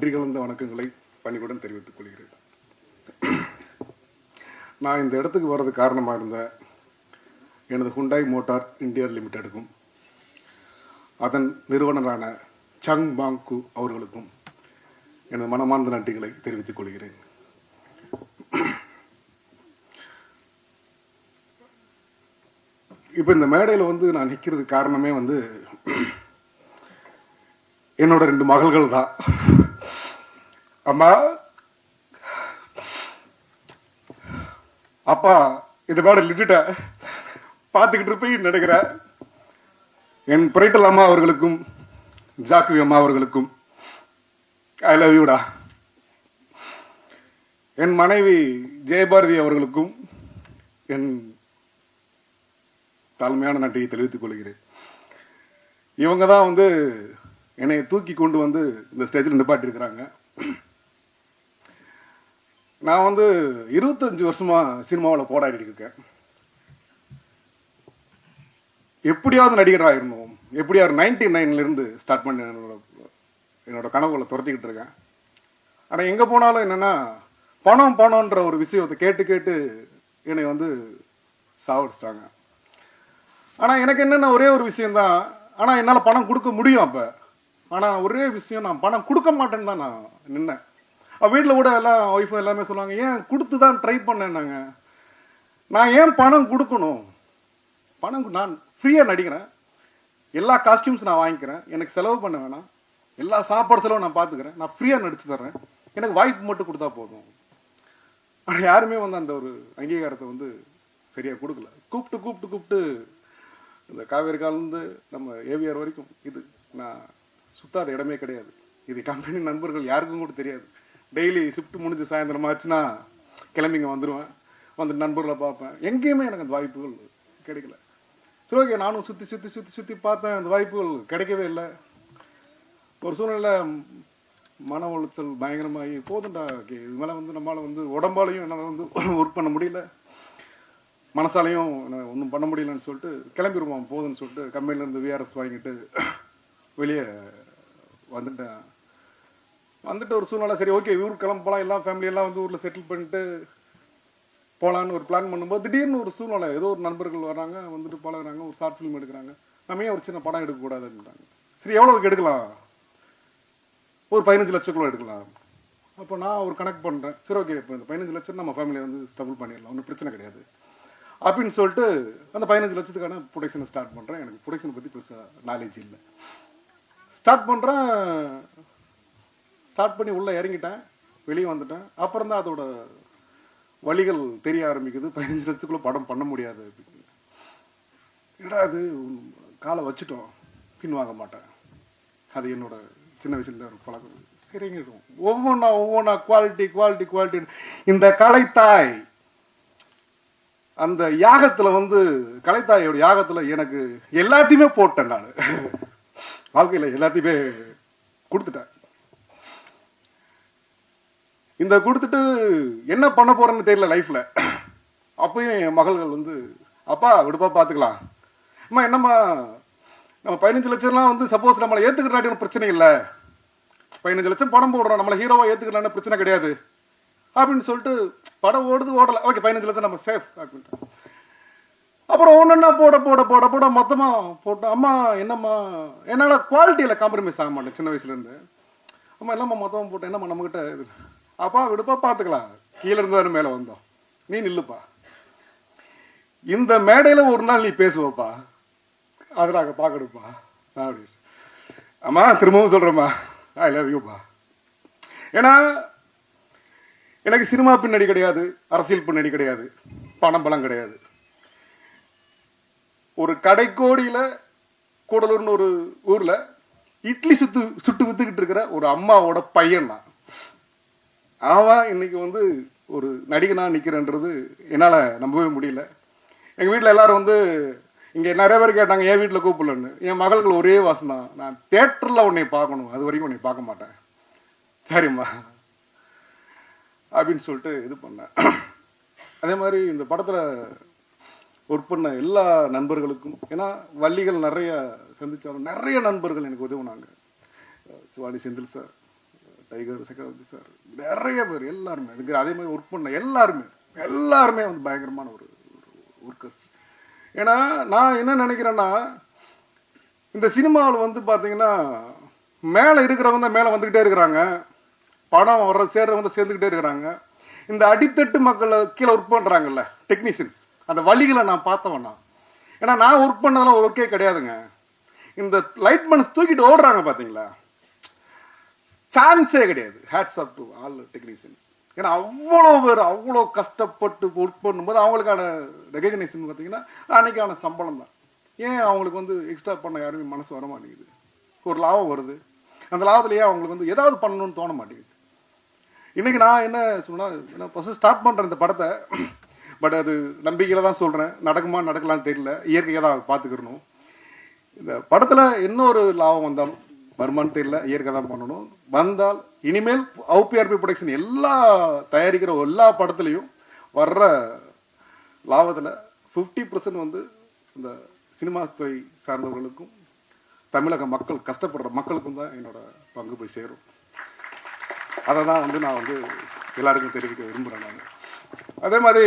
நன்றி கலந்த வணக்கங்களை பணிவுடன் தெரிவித்துக் கொள்கிறேன். நான் இந்த இடத்துக்கு வர்றது காரணமாக இருந்த எனது ஹுண்டாய் மோட்டார் இந்தியா லிமிடெடுக்கும் அதன் நிறுவனரான சங் பாங்கு அவர்களுக்கும் எனது மனமார்ந்த நன்றிகளை தெரிவித்துக் கொள்கிறேன். இப்போ இந்த மேடையில் நான் நிற்கிறது காரணமே என்னோட 2 மகள்கள் தான். அம்மா, அப்பா இந்த மேடை லிட்ட பார்த்துக்கிட்டு போய் நடக்கிற என் பிரைட்டல் அம்மா அவர்களுக்கும் ஜாக்குவி அம்மா அவர்களுக்கும் ஐ லவ் யூடா. என் மனைவி ஜெயபாரதி அவர்களுக்கும் என் தாழ்மையான நன்றியை தெரிவித்துக் கொள்கிறேன். இவங்க தான் என்னை தூக்கி கொண்டு இந்த ஸ்டேஜில் நிப்பாட்டிருக்கிறாங்க. நான் 25 வருஷமா சினிமாவில் போராடிட்டு இருக்கேன். எப்படியாவது நடிகராக இருந்தோம், எப்படியாவது 99 இருந்து ஸ்டார்ட் பண்ண என்னோட கனவுகளை துரத்திக்கிட்டு இருக்கேன். ஆனால் எங்கே போனாலும் என்னன்னா பணம்ன்ற ஒரு விஷயத்தை கேட்டு கேட்டு என்னை சாவடிச்சிட்டாங்க. ஆனால் எனக்கு என்னென்ன ஒரே ஒரு விஷயம்தான், ஆனால் என்னால் பணம் கொடுக்க முடியும். அப்போ ஆனால் ஒரே விஷயம், நான் பணம் கொடுக்க மாட்டேன்னு தான் நான் நின்னேன். வீட்டில் கூட எல்லாம் ஒய்ஃபும் எல்லாமே சொல்லுவாங்க, ஏன் கொடுத்து தான் ட்ரை பண்ணேன்னாங்க. நான் ஏன் பணம் கொடுக்கணும்? பணம் நான் ஃப்ரீயாக நடிக்கிறேன், எல்லா காஸ்டியூம்ஸ் நான் வாங்கிக்கிறேன், எனக்கு செலவு பண்ண வேணாம், எல்லா சாப்பாடு செலவும் நான் பார்த்துக்கிறேன், நான் ஃப்ரீயாக நடிச்சு தர்றேன், எனக்கு வாய்ப்பு மட்டும் கொடுத்தா போதும். ஆனால் யாருமே அந்த ஒரு அங்கீகாரத்தை சரியாக கொடுக்கல. கூப்பிட்டு இந்த காவேரி காலிருந்து நம்ம ஏவிஆர் வரைக்கும் இது நான் சுத்தாத இடமே கிடையாது. இது கம்பெனி நண்பர்கள் யாருக்கும் கூட தெரியாது. டெய்லி ஷிஃப்ட் முடிஞ்சு சாயந்தரம் ஆச்சுன்னா கிளம்பிங்க வந்துடுவேன், நண்பர்களை பார்ப்பேன். எங்கேயுமே எனக்கு அந்த வாய்ப்புகள் கிடைக்கல. சரி, ஓகே, நானும் சுற்றி பார்த்தேன், அந்த வாய்ப்புகள் கிடைக்கவே இல்லை. ஒரு சூழ்நிலை மன உளைச்சல் பயங்கரமாகி போதுண்டா, ஓகே, இது மேலே நம்மளால் உடம்பாலையும் என்னால் ஒர்க் பண்ண முடியல, மனசாலையும் ஒன்றும் பண்ண முடியலன்னு சொல்லிட்டு கிளம்பிடுவோம் போதுன்னு சொல்லிட்டு கம்பெனிலேருந்து விஆர்எஸ் வாங்கிட்டு வெளியே வந்துட்டு ஒரு சூழ்நிலை. சரி, ஓகே, ஊருக்கு கிளம்பலாம், எல்லாம் ஃபேமிலியெல்லாம் ஊரில் செட்டில் பண்ணிட்டு போகலான்னு ஒரு பிளான் பண்ணும்போது திடீர்னு ஒரு சூழ்நிலை, ஏதோ ஒரு நண்பர்கள் வராங்க, பழகுறாங்க, ஒரு ஷார்ட் ஃபிலிம் எடுக்கிறாங்க. நம்ம ஏன் ஒரு சின்ன படம் எடுக்கக்கூடாதுன்றாங்க. சரி, எவ்வளோக்கு எடுக்கலாம்? ஒரு 15 லட்சக்குள்ள எடுக்கலாம். அப்போ நான் ஒரு கணக்கு பண்ணுறேன். சரி, ஓகே, இப்போ இந்த 15 லட்சம் நம்ம ஃபேமிலியை ஸ்டபுள் பண்ணிடலாம், ஒன்றும் பிரச்சனை கிடையாது அப்படின்னு சொல்லிட்டு அந்த 15 லட்சத்துக்கான ப்ரொடக்ஷனை ஸ்டார்ட் பண்ணுறேன். எனக்கு ப்ரொடக்ஷனை பற்றி பெருசாக நாலேஜ் இல்லை. ஸ்டார்ட் பண்ணி உள்ளே இறங்கிட்டேன், வெளியே வந்துட்டேன். அப்புறம் தான் அதோட வழிகள் தெரிய ஆரம்பிக்குது. 15 லட்சத்துக்குள்ள படம் பண்ண முடியாது அப்படின்னு. அது காலை வச்சுட்டோம், பின் வாங்க மாட்டேன். அது என்னோட சின்ன வயசுல ஒரு பழக்கம். சரிங்க, ஒவ்வொன்றா குவாலிட்டி. இந்த கலைத்தாய் அந்த யாகத்துல கலைத்தாயோட யாகத்துல எனக்கு எல்லாத்தையுமே போட்டேன். நான் வாழ்க்கையில எல்லாத்தையுமே கொடுத்துட்டேன். இந்த கொடுத்துட்டு என்ன பண்ண போறேன்னு தெரியல லைஃப்ல. அப்பயும் என் மகள்கள் அப்பா விடுப்பா பாத்துக்கலாம், அம்மா என்னம்மா நம்ம 15 லட்சம்லாம் சப்போஸ் நம்மளை ஏத்துக்கிறாட்டி பிரச்சனை இல்லை, 15 லட்சம் படம் போடுறோம், நம்மளை ஹீரோவா ஏத்துக்கலான்னு பிரச்சனை கிடையாது அப்படின்னு சொல்லிட்டு படம் ஓடல. ஓகே, 15 லட்சம் நம்ம சேஃப் அப்படின்ட்டு. அப்புறம் ஒன்னொன்னா போட மொத்தமா போட்டு, அம்மா என்னம்மா என்னால குவாலிட்டியில காம்ப்ரமைஸ் ஆக மாட்டேன் சின்ன வயசுல இருந்து. அம்மா என்னம்மா மொத்தமா போட்டேன், என்னம்மா நம்ம கிட்ட அப்பா விடுப்பா பாத்துக்கலாம், கீழே இருந்தாலும் மேல வந்தோம், நீ நில்லுப்பா, இந்த மேடையில ஒரு நாள் நீ பேசுவப்பா, அதை நாங்க பாக்கணுப்பா அப்படி. அம்மா திரும்பவும் சொல்றேம்மா, ஐ லவ் யூப்பா. ஏன்னா எனக்கு சினிமா பின்னாடி கிடையாது, அரசியல் பின்னாடி கிடையாது, பணம் பலம் கிடையாது. ஒரு கடைக்கோடியில கூடலூர்னு ஒரு ஊர்ல இட்லி சுட்டு வித்துக்கிட்டு இருக்கிற ஒரு அம்மாவோட பையன் தான். அவன் இன்னைக்கு ஒரு நடிகனா நிக்கிறன்றது என்னால நம்பவே முடியல. எங்க வீட்டுல எல்லாரும் இங்க நிறைய பேர் கேட்டாங்க, என் வீட்டுல கூப்பிடலன்னு. என் மகள்கள் ஒரே வாசம் தான், நான் தியேட்டர்ல உன்னை பார்க்கணும், அது வரைக்கும் உன்னை பார்க்க மாட்டேன், சரிம்மா அப்படின்னு சொல்லிட்டு இது பண்ணேன். அதே மாதிரி இந்த படத்துல ஒர்க் பண்ண எல்லா நண்பர்களுக்கும், ஏன்னா வள்ளிகள் நிறைய சந்திச்சாலும் நிறைய நண்பர்கள் எனக்கு உதவுனாங்க. சிவானி செந்தில் சார், டைகர் சக்கரவர்த்தி சார், நிறைய பேர் எல்லாருமே அதுக்கு அதே மாதிரி ஒர்க் பண்ண எல்லாருமே வந்து பயங்கரமான ஒரு ஒர்க்கர்ஸ். ஏன்னா நான் என்ன நினைக்கிறேன்னா, இந்த சினிமாவில் வந்து பார்த்தீங்கன்னா மேலே இருக்கிறவங்க தான் மேலே வந்துக்கிட்டே இருக்கிறாங்க, படம் வர்ற சேர்றவங்க சேர்ந்துக்கிட்டே இருக்கிறாங்க. இந்த அடித்தட்டு மக்கள் கீழே ஒர்க் பண்ணுறாங்கல்ல டெக்னீஷியன்ஸ், அந்த வழிகளை நான் பார்த்தவண்ணா. ஏன்னா நான் ஒர்க் பண்ணதெல்லாம் ஒர்க்கே கிடையாதுங்க. இந்த லைட் மன்ஸ் தூக்கிட்டு ஓடுறாங்க பார்த்தீங்களா, சான்ஸே கிடையாது. Hats off to all technicians. ஏன்னா அவ்வளோ பேர் அவ்வளோ கஷ்டப்பட்டு ஒர்க் பண்ணும்போது அவங்களுக்கான ரெகக்னேஷன் பார்த்தீங்கன்னா அன்னைக்கான சம்பளம் தான். ஏன் அவங்களுக்கு வந்து எக்ஸ்ட்ரா பண்ண யாருமே மனசு வர மாட்டேங்குது. ஒரு லாபம் வருது, அந்த லாபத்துலேயே அவங்களுக்கு வந்து ஏதாவது பண்ணணும்னு தோண மாட்டேங்குது. இன்னைக்கு நான் என்ன சொன்னால், ஃபஸ்ட்டு ஸ்டார்ட் பண்ணுறேன் இந்த படத்தை. பட் அது நம்பிக்கையில் தான் சொல்கிறேன், நடக்குமா நடக்கலான்னு தெரியல, இயற்கையாக தான் பார்த்துக்கிறணும். இந்த படத்தில் இன்னொரு லாபம் வந்தாலும் வருமானு தெரியல, இயற்கை தான் பண்ணணும். வந்தால் இனிமேல் OPRP ப்ரொடக்ஷன் எல்லா தயாரிக்கிற எல்லா படத்துலையும் வர்ற லாபத்தில் 50% வந்து இந்த சினிமா துறை சார்ந்தவர்களுக்கும் தமிழக மக்கள் கஷ்டப்படுற மக்களுக்கும் தான் என்னோட பங்கு போய் சேரும். அதை தான் வந்து நான் வந்து எல்லாருக்கும் தெரிவிக்க விரும்புகிறேன். நான் அதே மாதிரி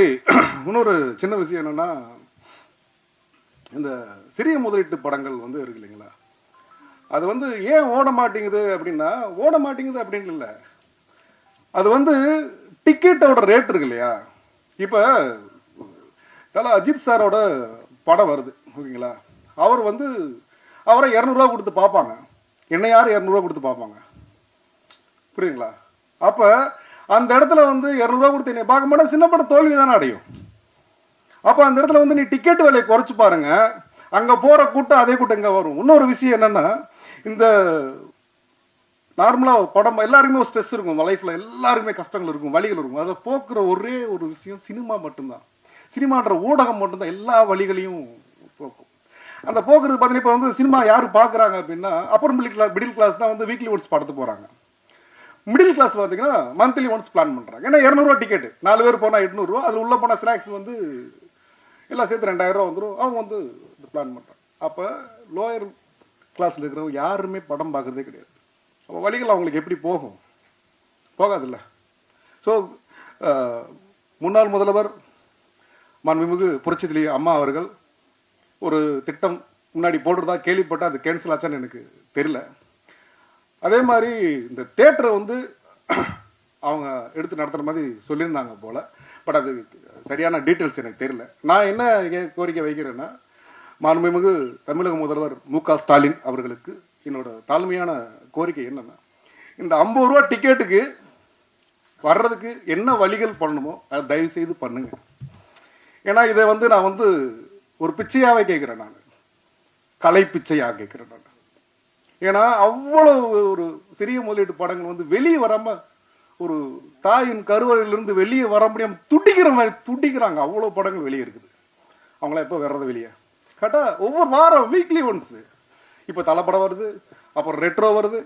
இன்னொரு சின்ன விஷயம் என்னென்னா, இந்த சிறிய முதலீட்டு படங்கள் வந்து இருக்கு இல்லைங்களா, அது வந்து ஏன் ஓட மாட்டேங்குது அப்படின்னா, ஓட மாட்டேங்குது அப்படின்னு இல்லை, அது வந்து டிக்கெட்டோட ரேட் இருக்கு இல்லையா. இப்போ அஜித் சாரோட படம் வருது ஓகேங்களா, அவரை 200 கொடுத்து பார்ப்பாங்க, என்ன யார் 200 கொடுத்து பார்ப்பாங்க, புரியுங்களா. அப்போ அந்த இடத்துல வந்து 200 கொடுத்து என்னை பார்க்க மாட்டேன், சின்ன படம் தோல்வி தானே அடையும். அப்போ அந்த இடத்துல வந்து நீ டிக்கெட் விலையை குறைச்சு பாருங்க, அங்கே போகிற கூட்டம் அதே கூட்டம் இங்கே வரும். இன்னொரு விஷயம் என்னன்னா, இந்த நார்மலாக படம் எல்லாருக்குமே ஒரு ஸ்ட்ரெஸ் இருக்கும், லைஃப்பில் எல்லாருக்குமே கஷ்டங்கள் இருக்கும், வழிகள் இருக்கும். அதை போக்குற ஒரே ஒரு விஷயம் சினிமா மட்டும்தான். சினிமான்ற ஊடகம் மட்டும்தான் எல்லா வழிகளையும் போக்கும். அந்த போக்குறது பார்த்தீங்கன்னா, இப்போ வந்து சினிமா யார் பார்க்குறாங்க அப்படின்னா, அப்புறம் மிடில் கிளாஸ் தான் வந்து வீக்லி ஒன்ஸ் படத்துக்கு போகிறாங்க. மிடில் கிளாஸ் பார்த்தீங்கன்னா மந்த்லி ஒன்ஸ் பிளான் பண்ணுறாங்க. ஏன்னா 200 டிக்கெட்டு, 4 பேர் போனால் 800, அதில் உள்ள போனால் ஸ்நாக்ஸ் வந்து எல்லாம் சேர்த்து 2000 வந்துடும். அவங்க வந்து பிளான் பண்ணுறாங்க. அப்போ லோயர் கிளாஸில் இருக்கிறவங்க யாருமே படம் பார்க்குறதே கிடையாது. அப்போ வழிகள் அவங்களுக்கு எப்படி போகும்? போகாதில்ல. ஸோ முன்னாள் முதல்வர் மாண்புமிகு புரட்சித்தலைவி அம்மா அவர்கள் ஒரு திட்டம் முன்னாடி போடுறதா கேள்விப்பட்டால் அது கேன்சல் ஆச்சான்னு எனக்கு தெரியல. அதே மாதிரி இந்த தியேட்டரை வந்து அவங்க எடுத்து நடத்துகிற மாதிரி சொல்லியிருந்தாங்க போல். பட் அது சரியான டீட்டெயில்ஸ் எனக்கு தெரியல. நான் என்ன கோரிக்கை வைக்கிறேன்னா, மாண்புமிகு தமிழக முதல்வர் மு.க. ஸ்டாலின் அவர்களுக்கு என்னோட தாழ்மையான கோரிக்கை என்னன்னா, இந்த 50 ரூபா டிக்கெட்டுக்கு வர்றதுக்கு என்ன வழிகள் பண்ணணுமோ அதை தயவு செய்து பண்ணுங்க. ஏன்னா இதை வந்து நான் வந்து ஒரு பிச்சையாவே கேட்குறேன், நான் கலை பிச்சையாக கேட்குறேன் நான். ஏன்னா அவ்வளவு ஒரு சிறிய முதலீட்டு படங்கள் வந்து வெளியே வராம, ஒரு தாயின் கருவறையிலிருந்து வெளியே வர முடியாம துடிக்கிற மாதிரி துடிக்கிறாங்க. அவ்வளோ படங்கள் வெளியே இருக்குது. அவங்களாம் எப்போ வர்றது வெளியே? கேட்டா ஒவ்வொரு வாரம் வீக்லி ஒன்ஸ். இப்போ தலை படம் வருது, அப்புறம் ரெட்ரோ வருது,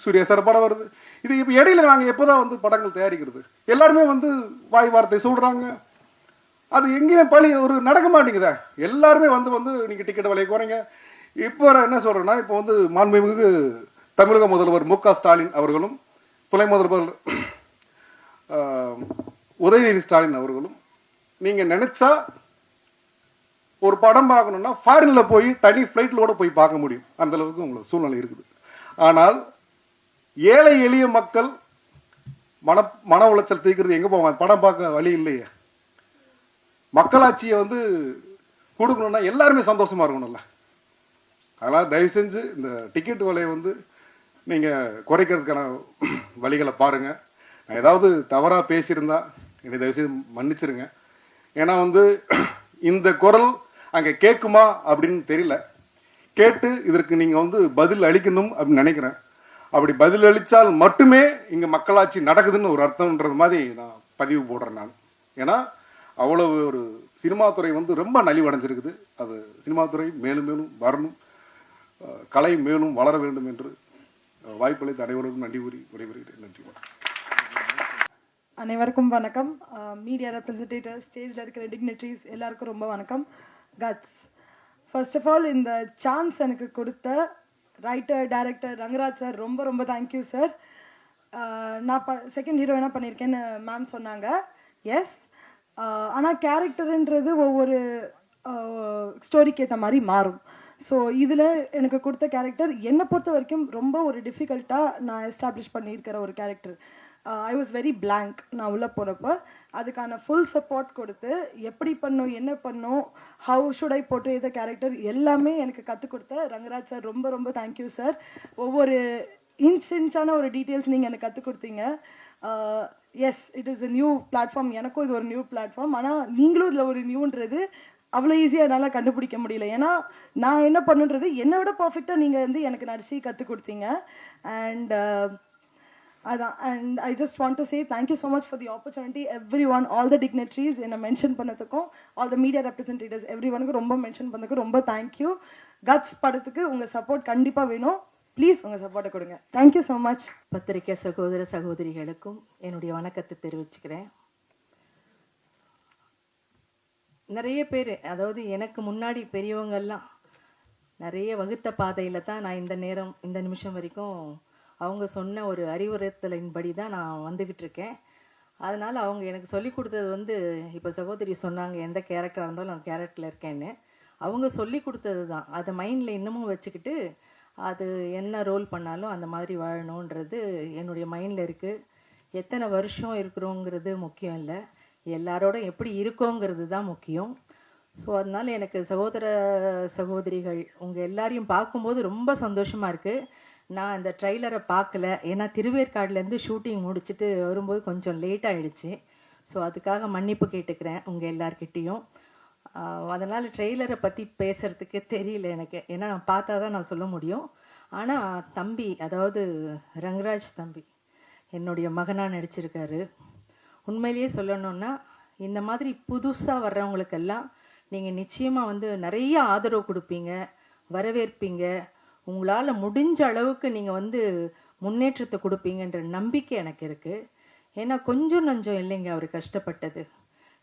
சூர்யா சார் படம் வருது. இது இப்போ இடையில நாங்கள் எப்போதான் வந்து படங்கள் தயாரிக்கிறது? எல்லாருமே வந்து வாய் வார்த்தை சொல்றாங்க, அது எங்கேயுமே பழி ஒரு நடக்க மாட்டேங்குதா. எல்லாருமே வந்து வந்து நீங்க டிக்கெட் விலையை குறைங்க. இப்போ என்ன சொல்றேன்னா, இப்போ வந்து மாண்புமிகு தமிழக முதல்வர் மு.க. ஸ்டாலின் அவர்களும் துணை முதல்வர் உதயநிதி ஸ்டாலின் அவர்களும் நீங்க நினைச்சா ஒரு படம் பார்க்கணும்னா ஃபாரின்ல போய் தனி ஃபிளைட்லோட போய் பார்க்க முடியும், அந்த அளவுக்கு உங்களுக்கு சூழ்நிலை இருக்குது. ஆனால் ஏழை எளிய மக்கள் மன உளைச்சல் தீர்க்கிறது எங்க போவாங்க? படம் பார்க்க வழி இல்லையே. மக்களாட்சியை வந்து கொடுக்கணும்னா எல்லாருமே சந்தோஷமா இருக்கணும்ல. அதனால் தயவு செஞ்சு இந்த டிக்கெட் விலையை வந்து நீங்கள் குறைக்கிறதுக்கான வழிகளை பாருங்கள். நான் ஏதாவது தவறாக பேசியிருந்தா என்னை தயவு செய்து மன்னிச்சிருங்க. ஏன்னா வந்து இந்த குரல் அங்கே கேட்குமா அப்படின்னு தெரியல. கேட்டு இதற்கு நீங்கள் வந்து பதில் அளிக்கணும் அப்படின்னு நினைக்கிறேன். அப்படி பதில் அளித்தால் மட்டுமே இங்கே மக்களாட்சி நடக்குதுன்னு ஒரு அர்த்தம்ன்றது மாதிரி நான் பதிவு போடுறேன் நான். ஏன்னா அவ்வளவு ஒரு சினிமா துறை வந்து ரொம்ப நலிவடைஞ்சிருக்குது. அது சினிமா துறை மேலும் மேலும் வரணும், கலை மேலும் வளர வேண்டும் என்று வாய்ப்பளித்த அனைவருக்கும் நன்றி கூறி விடைபெறுகிறேன். நன்றி. அனைவருக்கும் வணக்கம். மீடியா ரெப்ரசன்டேட்டிவ், ஸ்டேஜில் இருக்கிற டிக்னிட்டரிஸ் எல்லாருக்கும் ரொம்ப வணக்கம். கட்ஸ், ஃபர்ஸ்ட் ஆஃப் ஆல் இந்த சான்ஸ் எனக்கு கொடுத்த ரைட்டர் டைரக்டர் ரங்கராஜ் சார் ரொம்ப ரொம்ப தேங்க்யூ சார். நான் செகண்ட் ஹீரோயினாக பண்ணியிருக்கேன்னு மேம் சொன்னாங்க. எஸ், ஆனால் கேரக்டருன்றது ஒவ்வொரு ஸ்டோரிக்கு ஏற்ற மாதிரி மாறும். ஸோ இதில் எனக்கு கொடுத்த கேரக்டர் என்னை பொறுத்த வரைக்கும் ரொம்ப ஒரு டிஃபிகல்ட்டாக நான் எஸ்டாப்ளிஷ் பண்ணியிருக்கிற ஒரு character. I was very blank நான் உள்ளே போனப்போ. அதுக்கான ஃபுல் சப்போர்ட் கொடுத்து எப்படி பண்ணும், என்ன பண்ணும், ஹவு ஷுட் ஐ போட்டு இந்த கேரக்டர் எல்லாமே எனக்கு கற்றுக் கொடுத்த ரங்கராஜ் சார் ரொம்ப ரொம்ப தேங்க்யூ சார். ஒவ்வொரு இன்ச்சான ஒரு டீட்டெயில்ஸ் நீங்கள் எனக்கு கற்றுக் கொடுத்தீங்க. Yes, it is a new platform. எனக்கும் இது ஒரு நியூ பிளாட்ஃபார்ம். ஆனால் நீங்களும் இதில் ஒரு நியூன்றது அவ்வளோ ஈஸியாக என்னால் கண்டுபிடிக்க முடியல. ஏன்னா நான் என்ன பண்ணுன்றது என்னை விட பர்ஃபெக்டாக நீங்கள் வந்து எனக்கு நடிச்சு கற்றுக் கொடுத்தீங்க. அண்ட் அதான், and I just want to say thank you so much for the opportunity everyone, all the dignitaries என்னை மென்ஷன் பண்ணதுக்கும், ஆல் த மீடியா ரெப்ரஸன்டேட்டிவ்ஸ் எவ்ரி ஒனுக்கு ரொம்ப மென்ஷன் பண்ணதுக்கும் ரொம்ப தேங்க்யூ. கட்ஸ் படத்துக்கு உங்கள் சப்போர்ட் கண்டிப்பாக வேணும். ப்ளீஸ் உங்கள் சப்போர்ட்டை கொடுங்க. Thank you so much. பத்திரிகை சகோதர சகோதரிகளுக்கும் என்னுடைய வணக்கத்தை தெரிவிச்சுக்கிறேன். நிறைய பேர், அதாவது எனக்கு முன்னாடி பெரியவங்கெல்லாம் நிறைய வகுத்த பாதையில் தான் நான் இந்த நிமிஷம் வரைக்கும் அவங்க சொன்ன ஒரு அறிவுறுத்தலின்படி தான் நான் வந்துக்கிட்டு இருக்கேன். அதனால் அவங்க எனக்கு சொல்லி கொடுத்தது வந்து, இப்போ சகோதரி சொன்னாங்க எந்த கேரக்டராக இருந்தாலும் அந்த கேரக்டரில் இருக்கேன்னு. அவங்க சொல்லி கொடுத்தது தான், அதை மைண்டில் இன்னமும் வச்சுக்கிட்டு அது என்ன ரோல் பண்ணாலும் அந்த மாதிரி வாழணுன்றது என்னுடைய மைண்டில் இருக்குது. எத்தனை வருஷம் இருக்கிறோங்கிறது முக்கியம் இல்லை, எல்லாரோட எப்படி இருக்கோங்கிறது தான் முக்கியம். ஸோ அதனால் எனக்கு சகோதர சகோதரிகள் உங்கள் எல்லாரையும் பார்க்கும்போது ரொம்ப சந்தோஷமாக இருக்குது. நான் இந்த ட்ரைலரை பார்க்கல, ஏன்னா திருவேற்காடுலேருந்து ஷூட்டிங் முடிச்சுட்டு வரும்போது கொஞ்சம் லேட் ஆகிடுச்சு. ஸோ அதுக்காக மன்னிப்பு கேட்டுக்கிறேன் உங்கள் எல்லார்கிட்டேயும். அதனால் ட்ரெய்லரை பற்றி பேசுகிறதுக்கு தெரியல எனக்கு, ஏன்னா பார்த்தா தான் நான் சொல்ல முடியும். ஆனால் தம்பி, அதாவது ரங்கராஜ் தம்பி என்னுடைய மகனாக நடிச்சிருக்காரு. உண்மையிலேயே சொல்லணுன்னா இந்த மாதிரி புதுசாக வர்றவங்களுக்கெல்லாம் நீங்கள் நிச்சயமாக வந்து நிறைய ஆதரவு கொடுப்பீங்க, வரவேற்பீங்க. உங்களால் முடிஞ்ச அளவுக்கு நீங்கள் வந்து முன்னேற்றத்தை கொடுப்பீங்கன்ற நம்பிக்கை எனக்கு இருக்குது. ஏன்னா கொஞ்சம் நஞ்சம் இல்லைங்க அவர் கஷ்டப்பட்டது.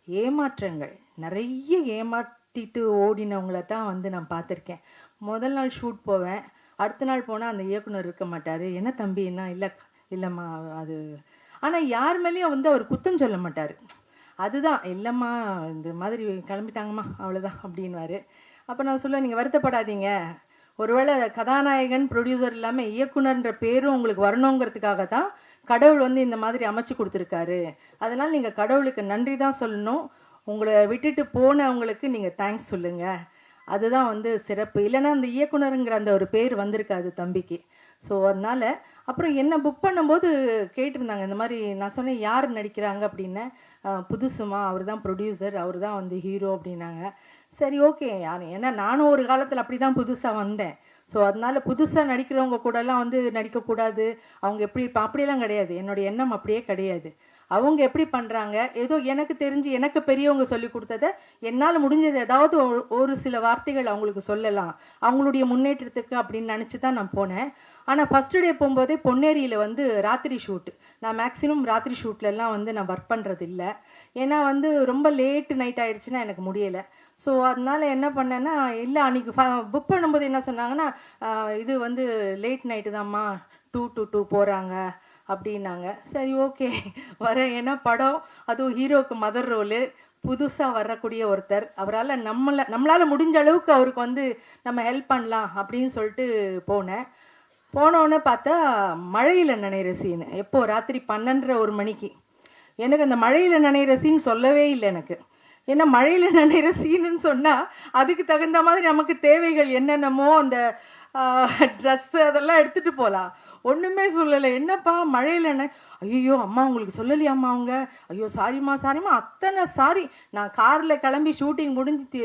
ஏமாற்றங்கள் நிறைய ஏமாற்றிட்டு ஓடினவங்கள தான் வந்து நான் பார்த்துருக்கேன். முதல் நாள் ஷூட் போவேன், அடுத்த நாள் போனால் அந்த இயக்குனர் இருக்க மாட்டார். என்ன தம்பி, என்ன இல்லைம்மா அது. ஆனால் யார் மேலேயும் வந்து அவர் குத்தம் சொல்ல மாட்டார். அதுதான், இல்லைம்மா இந்த மாதிரி கிளம்பிட்டாங்கம்மா அவ்வளோதான் அப்படின்வாரு. அப்போ நான் சொல்லுவேன், நீங்கள் வருத்தப்படாதீங்க, ஒருவேளை கதாநாயகன் ப்ரொடியூசர் இல்லாமல் இயக்குனர்ன்ற பேரும் உங்களுக்கு வரணுங்கிறதுக்காக தான் கடவுள் வந்து இந்த மாதிரி அமைச்சு கொடுத்துருக்காரு. அதனால் நீங்கள் கடவுளுக்கு நன்றி தான் சொல்லணும். உங்களை விட்டுட்டு போனவங்களுக்கு நீங்கள் தேங்க்ஸ் சொல்லுங்கள், அதுதான் வந்து சிறப்பு. இல்லைன்னா அந்த இயக்குனருங்கிற அந்த ஒரு பேர் வந்திருக்காது தம்பிக்கு. ஸோ அதனால் அப்புறம் என்ன புக் பண்ணும்போது கேட்டிருந்தாங்க இந்த மாதிரி. நான் சொன்னேன் யார் நடிக்கிறாங்க அப்படின்னு. புதுசுமா, அவர் தான் ப்ரொடியூசர், அவர் தான் வந்து ஹீரோ அப்படின்னாங்க. சரி ஓகே, ஏன்னா நானும் ஒரு காலத்தில் அப்படி தான் புதுசாக வந்தேன். ஸோ அதனால் புதுசாக நடிக்கிறவங்க கூடலாம் வந்து நடிக்கக்கூடாது, அவங்க எப்படி அப்படியெல்லாம் கிடையாது. என்னுடைய எண்ணம் அப்படியே கிடையாது. அவங்க எப்படி பண்ணுறாங்க, ஏதோ எனக்கு தெரிஞ்சு எனக்கு பெரியவங்க சொல்லி கொடுத்ததை என்னால் முடிஞ்சது ஏதாவது ஒரு சில வார்த்தைகள் அவங்களுக்கு சொல்லலாம் அவங்களுடைய முன்னேற்றத்துக்கு அப்படின்னு நினச்சி தான் நான் போனேன். ஆனால் ஃபஸ்ட்டு டே போகும்போதே பொன்னேரியில் வந்து ராத்திரி ஷூட்டு. நான் மேக்ஸிமம் ராத்திரி ஷூட்லலாம் வந்து நான் ஒர்க் பண்ணுறது இல்லை, ஏன்னா வந்து ரொம்ப லேட்டு நைட் ஆகிடுச்சுன்னா எனக்கு முடியலை. ஸோ அதனால் என்ன பண்ணேன்னா, இல்லை அன்றைக்கி புக் பண்ணும்போது என்ன சொன்னாங்கன்னா, இது வந்து லேட் நைட்டு தான்மா, 2 to 2 போகிறாங்க அப்படின்னாங்க. சரி ஓகே வரேன். ஏன்னா படம், அதுவும் ஹீரோவுக்கு மதர் ரோலு, புதுசாக வரக்கூடிய ஒருத்தர், அவரால் நம்மளால் முடிஞ்ச அளவுக்கு அவருக்கு வந்து நம்ம ஹெல்ப் பண்ணலாம் அப்படின்னு சொல்லிட்டு போனோன்னே பார்த்தா மழையில் நனைகிற சீனு. எப்போ ராத்திரி 12:30 மணிக்கு. எனக்கு அந்த மழையில் நனைகிற சீன் சொல்லவே இல்லை எனக்கு. ஏன்னா மழையில் நனைகிற சீனுன்னு சொன்னால் அதுக்கு தகுந்த மாதிரி நமக்கு தேவைகள் என்னென்னமோ அந்த ட்ரெஸ்ஸு அதெல்லாம் எடுத்துகிட்டு போகலாம். ஒன்றுமே சொல்லலை. என்னப்பா மழையில் என்ன, ஐயோ அம்மா உங்களுக்கு சொல்லலையாம்மா அவங்க, ஐயோ சாரிம்மா அத்தனை சாரி. நான் காரில் கிளம்பி ஷூட்டிங் முடிஞ்சு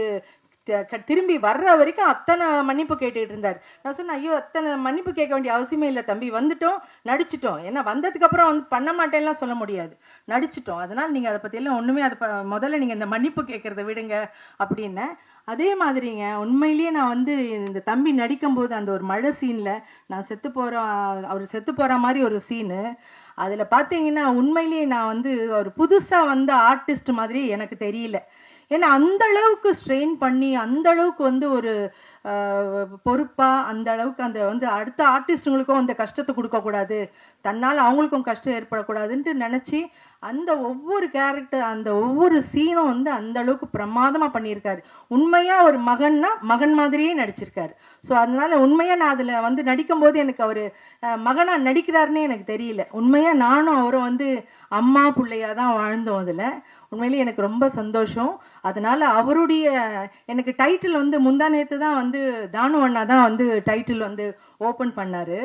திரும்பி வர்ற வரைக்கும் அத்தனை மன்னிப்பு கேட்டுக்கிட்டு இருந்தார். நான் சொன்னேன், ஐயோ அத்தனை மன்னிப்பு கேட்க வேண்டிய அவசியமே இல்லை தம்பி, வந்துட்டோம் நடிச்சிட்டோம். ஏன்னா வந்ததுக்கப்புறம் வந்து பண்ண மாட்டேன்லாம் சொல்ல முடியாது, நடிச்சிட்டோம். அதனால் நீங்கள் அதை பற்றியெல்லாம் ஒன்றுமே முதல்ல நீங்கள் இந்த மன்னிப்பு கேட்குறத விடுங்க அப்படின்னு. அதே மாதிரிங்க, உண்மையிலேயே நான் வந்து இந்த தம்பி நடிக்கும்போது அந்த ஒரு மழை சீனில் நான் அவர் செத்து போகிற மாதிரி ஒரு சீனு, அதில் பார்த்தீங்கன்னா உண்மையிலேயே நான் வந்து ஒரு புதுசாக வந்த ஆர்டிஸ்ட் மாதிரி எனக்கு தெரியல. ஏன்னா அந்த அளவுக்கு ஸ்ட்ரெயின் பண்ணி அந்த அளவுக்கு வந்து ஒரு பொறுப்பா அந்த அளவுக்கு அந்த வந்து அடுத்த ஆர்டிஸ்டுங்களுக்கும் அந்த கஷ்டத்தை கொடுக்கக்கூடாது, தன்னால் அவங்களுக்கும் கஷ்டம் ஏற்படக்கூடாதுன்ட்டு நினச்சி அந்த ஒவ்வொரு கேரக்டர் அந்த ஒவ்வொரு சீனும் வந்து அந்த அளவுக்கு பிரமாதமாக பண்ணியிருக்காரு. உண்மையாக ஒரு மகன்னா மகன் மாதிரியே நடிச்சிருக்காரு. ஸோ அதனால உண்மையாக நான் அதில் வந்து நடிக்கும்போது எனக்கு அவர் மகனாக நடிக்கிறாருன்னே எனக்கு தெரியல. உண்மையாக நானும் அவரும் வந்து அம்மா பிள்ளையாக தான் வாழ்ந்தோம். அதில் உண்மையிலேயே எனக்கு ரொம்ப சந்தோஷம். அதனால அவருடைய எனக்கு டைட்டில் வந்து முந்தா நேற்று தான் வந்து தானு அண்ணா தான் வந்து டைட்டில் வந்து ஓப்பன் பண்ணார்.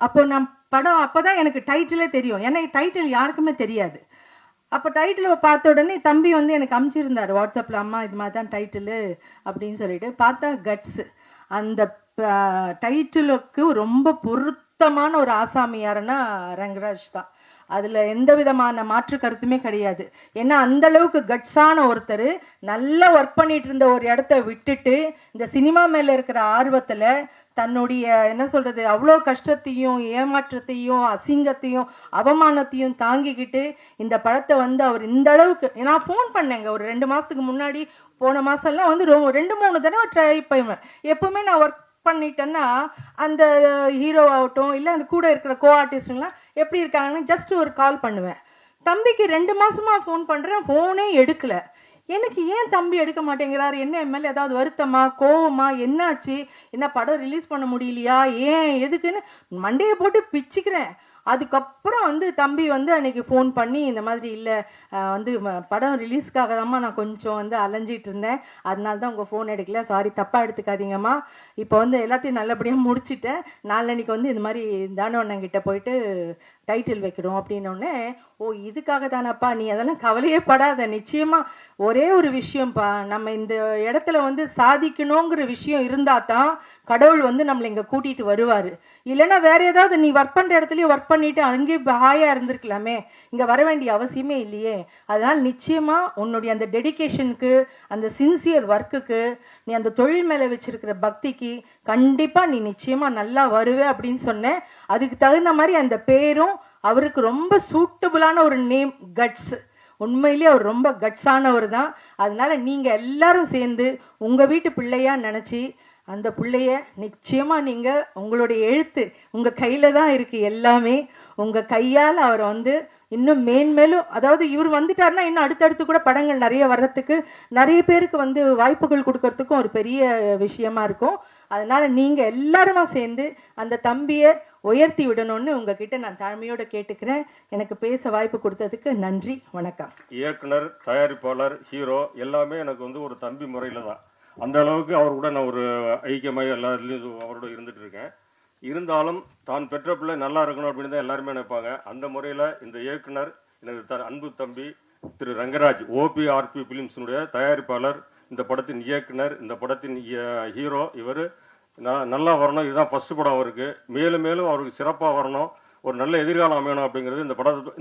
அப்போ நான் படம் அப்போ தான் எனக்கு டைட்டிலே தெரியும். ஏன்னா டைட்டில் யாருக்குமே தெரியாது. அப்போ டைட்டிலை பார்த்த உடனே தம்பி வந்து எனக்கு அனுப்பிச்சிருந்தார் வாட்ஸ்அப்பில், அம்மா இது மாதிரி தான் டைட்டிலு அப்படின்னு சொல்லிட்டு. பார்த்தா கட்ஸு. அந்த டைட்டிலுக்கு ரொம்ப பொருத்தமான ஒரு ஆசாமி யாருன்னா ரங்கராஜ் தான். அதில் எந்த விதமான மாற்று கருத்துமே கிடையாது. ஏன்னா அந்த அளவுக்கு கட்ஸான ஒருத்தர் நல்லா ஒர்க் பண்ணிட்டு இருந்த ஒரு இடத்த விட்டுட்டு இந்த சினிமா மேலே இருக்கிற ஆர்வத்தில் தன்னுடைய என்ன சொல்றது அவ்வளோ கஷ்டத்தையும் ஏமாற்றத்தையும் அசிங்கத்தையும் அவமானத்தையும் தாங்கிக்கிட்டு இந்த படத்தை வந்து அவர் இந்த அளவுக்கு, நான் ஃபோன் பண்ணேங்க ஒரு 2 மாதத்துக்கு முன்னாடி, போன மாதம்லாம் வந்து 2-3 தடவை ட்ரை பண்ணுவேன். எப்பவுமே நான் ஒர்க் பண்ணிட்டேன்னா அந்த ஹீரோ ஆகட்டும் இல்லை அந்த கூட இருக்கிற கோ ஆர்டிஸ்டுங்களாம் எப்படி இருக்காங்கன்னு ஜஸ்ட் ஒரு கால் பண்ணுவேன். தம்பிக்கு 2 மாசமா ஃபோன் பண்ணுறேன், ஃபோனே எடுக்கல. எனக்கு ஏன் தம்பி எடுக்க மாட்டேங்கிறாரு, என்ன எம்எல்ஏ ஏதாவது வருத்தமா கோவமா என்னாச்சு, என்ன படம் ரிலீஸ் பண்ண முடியலையா, ஏன் எதுக்குன்னு மண்டையை போட்டு பிச்சுக்கிறேன். அதுக்கப்புறம் வந்து தம்பி வந்து அன்னைக்கு ஃபோன் பண்ணி இந்த மாதிரி இல்லை வந்து படம் ரிலீஸ்க்காக தான்மா நான் கொஞ்சம் வந்து அலைஞ்சிட்டு இருந்தேன், அதனால தான் உங்கள் ஃபோன் எடுக்கல, சாரி தப்பாக எடுத்துக்காதீங்கம்மா, இப்போ வந்து எல்லாத்தையும் நல்லபடியாக முடிச்சுட்டேன், நாளன்னைக்கு வந்து இந்த மாதிரி தானு அண்ணங்கிட்ட போயிட்டு டைட்டில் வைக்கிறோம் அப்படின்னோடனே, ஓ இதுக்காக தானப்பா, நீ அதெல்லாம் கவலையே படாத, நிச்சயமாக ஒரே ஒரு விஷயம்ப்பா, நம்ம இந்த இடத்துல வந்து சாதிக்கணுங்கிற விஷயம் இருந்தால் தான் கடவுள் வந்து நம்மளை இங்கே கூட்டிகிட்டு வருவார். இல்லைன்னா வேற ஏதாவது நீ ஒர்க் பண்ணுற இடத்துலையே ஒர்க் பண்ணிட்டு அங்கேயே ஹாயாக இருந்திருக்கலாமே, இங்கே வர வேண்டிய அவசியமே இல்லையே. அதனால் நிச்சயமாக உன்னுடைய அந்த டெடிகேஷனுக்கு அந்த சின்சியர் ஒர்க்குக்கு நீ அந்த தொழில் மேலே வச்சிருக்கிற பக்திக்கு கண்டிப்பாக நீ நிச்சயமாக நல்லா வருவே அப்படின்னு சொன்னேன். அதுக்கு தகுந்த மாதிரி அந்த பேரும் அவருக்கு ரொம்ப சூட்டபுளான ஒரு நேம் கட்ஸ். உண்மையிலேயே அவர் ரொம்ப கட்ஸானவர் தான். அதனால நீங்கள் எல்லாரும் சேர்ந்து உங்கள் வீட்டு பிள்ளையா நினச்சி அந்த பிள்ளைய நிச்சயமாக நீங்கள் உங்களுடைய எழுத்து உங்கள் கையில் தான் இருக்குது, எல்லாமே உங்கள் கையால் அவரை வந்து இன்னும் மேன்மேலும், அதாவது இவர் வந்துட்டாருன்னா இன்னும் அடுத்தடுத்து கூட படங்கள் நிறைய வர்றதுக்கு நிறைய பேருக்கு வந்து வாய்ப்புகள் கொடுக்கறதுக்கும் ஒரு பெரிய விஷயமா இருக்கும். அதனால நீங்கள் எல்லாருமா சேர்ந்து அந்த தம்பியை உயர்த்தி விடணும்னு உங்ககிட்ட நான் தாழ்மையோட கேட்டுக்கிறேன். எனக்கு பேச வாய்ப்பு கொடுத்ததுக்கு நன்றி, வணக்கம். இயக்குனர், தயாரிப்பாளர், ஹீரோ எல்லாமே எனக்கு வந்து ஒரு தம்பி முறையில் தான். அந்த அளவுக்கு அவர் கூட நான் ஒரு ஐக்கியமாக எல்லாத்துலேயும் அவரோட இருந்துட்டு இருக்கேன். இருந்தாலும் தான் பெற்ற பிள்ளை நல்லா இருக்கணும் அப்படின்னு தான் எல்லாருமே நினைப்பாங்க. அந்த முறையில் இந்த இயக்குனர் எனக்கு அன்பு தம்பி திரு ரங்கராஜ், OPRP பிலிம்ஸினுடைய தயாரிப்பாளர், இந்த படத்தின் இயக்குனர், இந்த படத்தின் ஹீரோ, இவர் நல்லா வரணும், இதுதான் ஃபர்ஸ்ட் படம் அவருக்கு, மேலும் மேலும் அவருக்கு சிறப்பாக வரணும், ஒரு நல்ல எதிர்காலம் அமையணும் அப்படிங்கிறது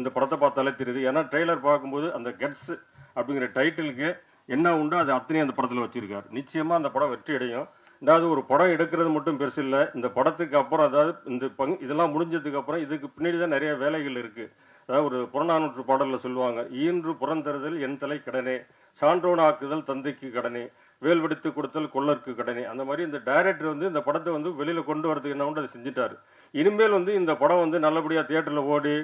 இந்த படத்தை பார்த்தாலே தெரியுது. ஏன்னா ட்ரெய்லர் பார்க்கும்போது அந்த கட்ஸ் அப்படிங்கிற டைட்டிலுக்கு என்ன உண்டோ அது அத்தனையும் அந்த படத்தில் வச்சிருக்காரு. நிச்சயமாக அந்த படம் வெற்றி அடையும். அதாவது ஒரு படம் எடுக்கிறது மட்டும் பெருசு இல்லை, இந்த படத்துக்கு அப்புறம் அதாவது இந்த இதெல்லாம் முடிஞ்சதுக்கு அப்புறம் இதுக்கு பின்னாடி தான் நிறைய வேலைகள் இருக்கு. அதாவது ஒரு புறநானூற்று பாடலில் சொல்லுவாங்க, ஈன்று புறந்தறுதல் என் தலை கடனே, சான்றோன் ஆக்குதல் தந்தைக்கு கடனே, வேல்வெடுத்து கொடுத்தல் கொள்ளருக்கு கடனே. அந்த மாதிரி இந்த டைரக்டர் வந்து இந்த படத்தை வந்து வெளியில் கொண்டு வரதுக்கு என்ன உண்டு அதை செஞ்சுட்டாரு. இனிமேல் வந்து இந்த படம் வந்து நல்லபடியாக தியேட்டரில் ஓடி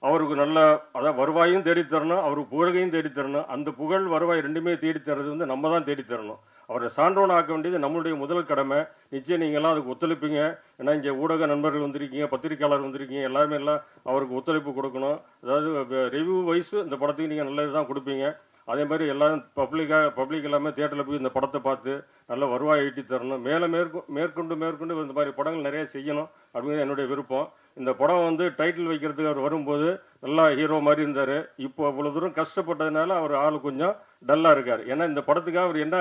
அவருக்கு நல்ல அதாவது வருவாயும் தேடித்தரணும், அவருக்கு புகழையும் தேடித்தரணும். அந்த புகழ் வருவாய் ரெண்டுமே தேடித்தரது வந்து நம்ம தான் தேடித்தரணும். அவரை சான்றோன் ஆக்க வேண்டியது நம்மளுடைய முதல் கடமை. நிச்சயம் நீங்கள்லாம் அதுக்கு ஒத்துழைப்பீங்க. ஏன்னா இங்கே ஊடக நண்பர்கள் வந்திருக்கீங்க, பத்திரிகையாளர் வந்திருக்கீங்க, எல்லாருமே எல்லாம் அவருக்கு ஒத்துழைப்பு கொடுக்கணும். அதாவது ரிவ்யூ வைஸ் இந்த படத்துக்கு நீங்கள் நல்லது தான் கொடுப்பீங்க. அதே மாதிரி எல்லாரும் பப்ளிக் எல்லாமே தியேட்டரில் போய் இந்த படத்தை பார்த்து நல்ல வருவாய் ஈட்டி தரணும். மேற்கொண்டு இந்த மாதிரி படங்கள் நிறைய செய்யணும் அப்படிங்கிறது என்னுடைய விருப்பம். இந்த படம் வந்து டைட்டில் வைக்கிறதுக்கு அவர் வரும்போது நல்லா ஹீரோ மாதிரி இருந்தார். இப்போ அவ்வளோ தூரம் கஷ்டப்பட்டதுனால அவர் ஆள் கொஞ்சம் டல்லாக இருக்கார். ஏன்னா இந்த படத்துக்காக அவர் என்ன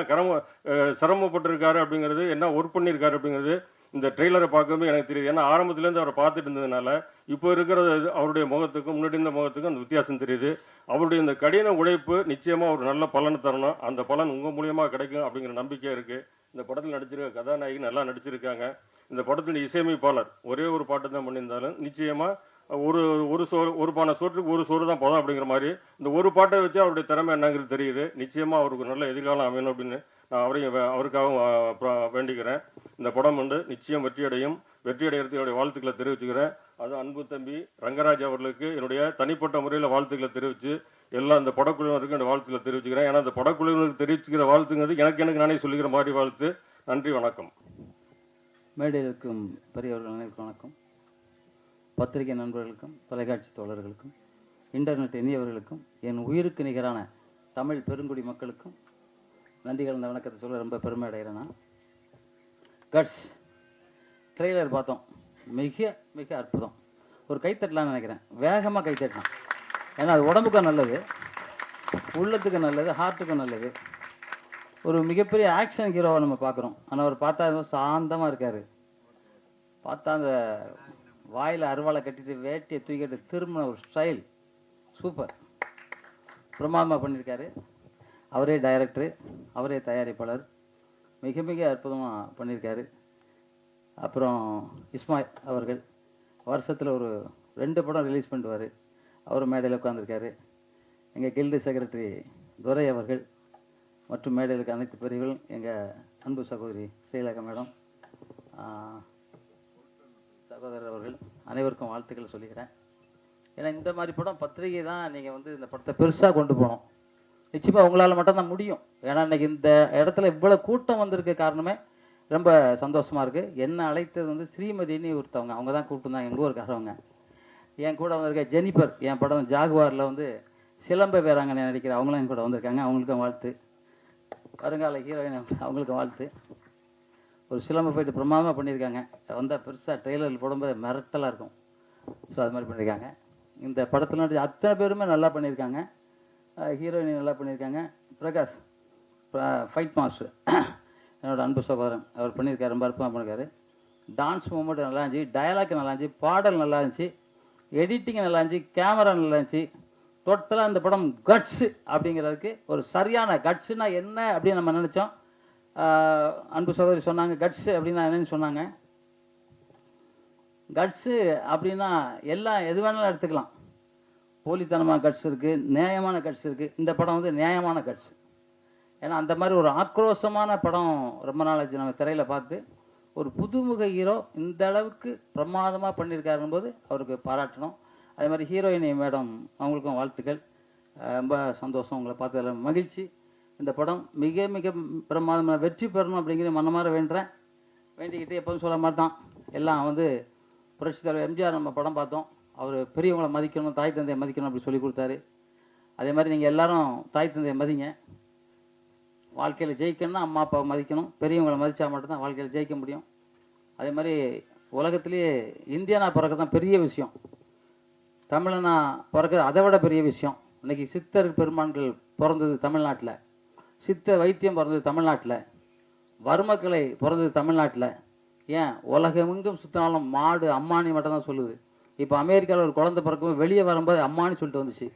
சிரமப்பட்டிருக்காரு அப்படிங்கிறது, என்ன ஒர்க் பண்ணியிருக்காரு அப்படிங்கிறது இந்த ட்ரெய்லரை பார்க்கும்போது எனக்கு தெரியுது. ஏன்னா ஆரம்பத்துலேருந்து அவரை பார்த்துட்டு இருந்ததுனால இப்போ இருக்கிற அவருடைய முகத்துக்கும் முன்னாடி இருந்த முகத்துக்கும் அந்த வித்தியாசம் தெரியுது. அவருடைய இந்த கடின உழைப்பு நிச்சயமாக ஒரு நல்ல பலனை தரணும். அந்த பலன் உங்கள் மூலியமாக கிடைக்கும் அப்படிங்கிற நம்பிக்கை இருக்குது. இந்த படத்தில் நடிச்சிருக்க கதாநாயகி நல்லா நடிச்சிருக்காங்க. இந்த படத்தின் இசையமைப்பாளர் ஒரே ஒரு பாட்டு தான் பண்ணியிருந்தாலும் நிச்சயமாக ஒரு ஒரு சோறு ஒரு பானை சோற்றுக்கு ஒரு சோறு தான் போதும் அப்படிங்கிற மாதிரி இந்த ஒரு பாட்டை வச்சு அவருடைய திறமை என்னங்கிறது தெரியுது. நிச்சயமாக அவருக்கு நல்ல எதிர்காலம் அமையணும் அப்படின்னு நான் அவருக்காகவும் வேண்டிக்கிறேன். இந்த படம் வந்து நிச்சயம் வெற்றியடையும். வெற்றியடைகிறதுக்கு என்னுடைய வாழ்த்துக்களை தெரிவிச்சுக்கிறேன். அது அன்பு தம்பி ரங்கராஜ் அவர்களுக்கு என்னுடைய தனிப்பட்ட முறையில் வாழ்த்துக்களை தெரிவித்து எல்லாம் இந்த படக்குழுவினருக்கு என்னுடைய வாழ்த்துக்களை தெரிவிச்சுக்கிறேன். ஏன்னா இந்த படக்குழுவினருக்கு தெரிவிச்சுக்கிற வாழ்த்துங்கிறது எனக்கு நானே சொல்லிக்கிற மாதிரி வாழ்த்து. நன்றி, வணக்கம். மேடையில் இருக்கும் பெரியவர்கள் அனைவருக்கும் வணக்கம். பத்திரிகை நண்பர்களுக்கும் தொலைக்காட்சி தோழர்களுக்கும் இன்டர்நெட் இனியவர்களுக்கும் என் உயிருக்கு நிகரான தமிழ் பெருங்குடி மக்களுக்கும் நன்றி கலந்த வணக்கத்தை சொல்ல ரொம்ப பெருமை அடைகிறேன். நான் கட்ஸ் ட்ரெய்லர் பார்த்தோம், மிக மிக அற்புதம். ஒரு கைத்தட்டலான்னு நினைக்கிறேன், வேகமாக கைத்தட்டலாம். ஏன்னா அது உடம்புக்கும் நல்லது, உள்ளத்துக்கும் நல்லது, ஹார்ட்டுக்கும் நல்லது. ஒரு மிகப்பெரிய ஆக்ஷன் ஹீரோவை நம்ம பார்க்குறோம். ஆனால் அவர் பார்த்தா சாந்தமாக இருக்கார். பார்த்தா அந்த வாயில் அருவாளை கட்டிட்டு வேட்டியை தூக்கிட்டு திரும்பின ஒரு ஸ்டைல் சூப்பர், பிரமாதமாக பண்ணியிருக்காரு. அவரே டைரக்டரு, அவரே தயாரிப்பாளர், மிக மிக அற்புதமாக பண்ணியிருக்காரு. அப்புறம் இஸ்மாயில் அவர்கள் வருஷத்தில் ஒரு 2 படம் ரிலீஸ் பண்ணுவார். அவர் மேடையில் உட்காந்துருக்காரு. எங்கள் கில்டு செக்ரட்டரி துரை அவர்கள் மற்றும் மேடையில் இருக்க அனைத்து பிரிவுகளும், எங்கள் அன்பு சகோதரி ஸ்ரீலேகா மேடம், சகோதரர் அவர்கள் அனைவருக்கும் வாழ்த்துக்கள் சொல்லிக்கிறேன். ஏன்னா இந்த மாதிரி படம் பத்திரிகை தான் நீங்கள் வந்து இந்த படத்தை பெருசாக கொண்டு போகணும். நிச்சயமாக உங்களால் மட்டும்தான் முடியும். ஏன்னா இன்றைக்கி இந்த இடத்துல இவ்வளோ கூட்டம் வந்திருக்க காரணமே ரொம்ப சந்தோஷமாக இருக்குது. என்ன அழைத்தது வந்து ஸ்ரீமதினி ஒருத்தவங்க, அவங்க தான் கூப்பிட்டுருந்தாங்க, எங்கள் ஊருக்காரவங்க. என் கூட வந்திருக்க ஜெனிபர், என் படம் ஜாகுவாரில் வந்து சிலம்ப வேறாங்கன்னு நடிக்கிற அவங்களும் என் கூட வந்திருக்காங்க. அவங்களுக்கும் வாழ்த்து. வருங்கால ஹீரோயின் அவங்களுக்கு வாழ்த்து. ஒரு சிலம்பு போயிட்டு பிரமாதமாக பண்ணியிருக்காங்க. வந்தால் பெருசாக ட்ரெய்லரில் போடும்போது மிரட்டலாக இருக்கும். ஸோ அது மாதிரி பண்ணியிருக்காங்க. இந்த படத்தில் நடிச்ச அத்தனை பேருமே நல்லா பண்ணியிருக்காங்க. ஹீரோயின் நல்லா பண்ணியிருக்காங்க. பிரகாஷ் ஃபைட் மாஸ்டர் என்னோட அன்பு சகோதரன், அவர் பண்ணியிருக்காரு, ரொம்ப அற்புதமாக பண்ணியிருக்காரு. டான்ஸ் மூமெண்ட் நல்லா இருந்துச்சு, டயலாக் நல்லா இருந்துச்சு, பாடல் நல்லா இருந்துச்சு, எடிட்டிங் நல்லா இருந்துச்சு, கேமரா நல்லா இருந்துச்சு. டோட்டலாக இந்த படம் கட்ஸு அப்படிங்கிறதுக்கு ஒரு சரியான கட்ஸுனா என்ன அப்படின்னு நம்ம நினச்சோம். அன்பு சகோதரி சொன்னாங்க கட்ஸு அப்படின்னா என்னன்னு சொன்னாங்க. கட்ஸு அப்படின்னா எல்லாம் எது வேணாலும் எடுத்துக்கலாம். போலித்தனமான கட்ஸ் இருக்குது, நியாயமான கட்ஸ் இருக்குது. இந்த படம் வந்து நியாயமான கட்ஸ். ஏன்னா அந்த மாதிரி ஒரு ஆக்ரோஷமான படம் ரொம்ப நாளாச்சு நம்ம திரையில் பார்த்து. ஒரு புதுமுக ஹீரோ இந்த அளவுக்கு பிரமாதமாக பண்ணியிருக்காருன்னு போது அவருக்கு பாராட்டணும். அதே மாதிரி ஹீரோயினி மேடம் அவங்களுக்கும் வாழ்த்துக்கள். ரொம்ப சந்தோஷம், உங்களை பார்த்ததில் மகிழ்ச்சி. இந்த படம் மிக மிக பிரமாதமாக வெற்றி பெறணும் அப்படிங்கிற மனமாற வேண்டுறேன். வேண்டிக்கிட்டு எப்போதும் சொல்ல மாட்டான். எல்லாம் வந்து புரட்சித் தலைவர் எம்ஜிஆர் நம்ம படம் பார்த்தோம். அவர் பெரியவங்களை மதிக்கணும், தாய் தந்தையை மதிக்கணும் அப்படி சொல்லி கொடுத்தாரு. அதே மாதிரி நீங்கள் எல்லாரும் தாய் தந்தையை மதிங்க. வாழ்க்கையில் ஜெயிக்கணும்னா அம்மா அப்பாவை மதிக்கணும். பெரியவங்களை மதித்தா மட்டும்தான் வாழ்க்கையில் ஜெயிக்க முடியும். அதே மாதிரி உலகத்திலேயே இந்தியனா பிறக்க தான் பெரிய விஷயம். தமிழனா பிறக்கிறது அதை விட பெரிய விஷயம். இன்றைக்கி சித்தர் பெருமான்கள் பிறந்தது தமிழ்நாட்டில், சித்த வைத்தியம் பிறந்தது தமிழ்நாட்டில், வர்மக்கலை பிறந்தது தமிழ்நாட்டில். ஏன் உலகமெங்கும் சுற்றினாலும் மாடு அம்மானி மட்டும்தான் சொல்லுது. இப்போ அமெரிக்காவில் ஒரு குழந்தை பிறக்கும் வெளியே வரும்போது அம்மானி சொல்லிட்டு வந்துச்சு.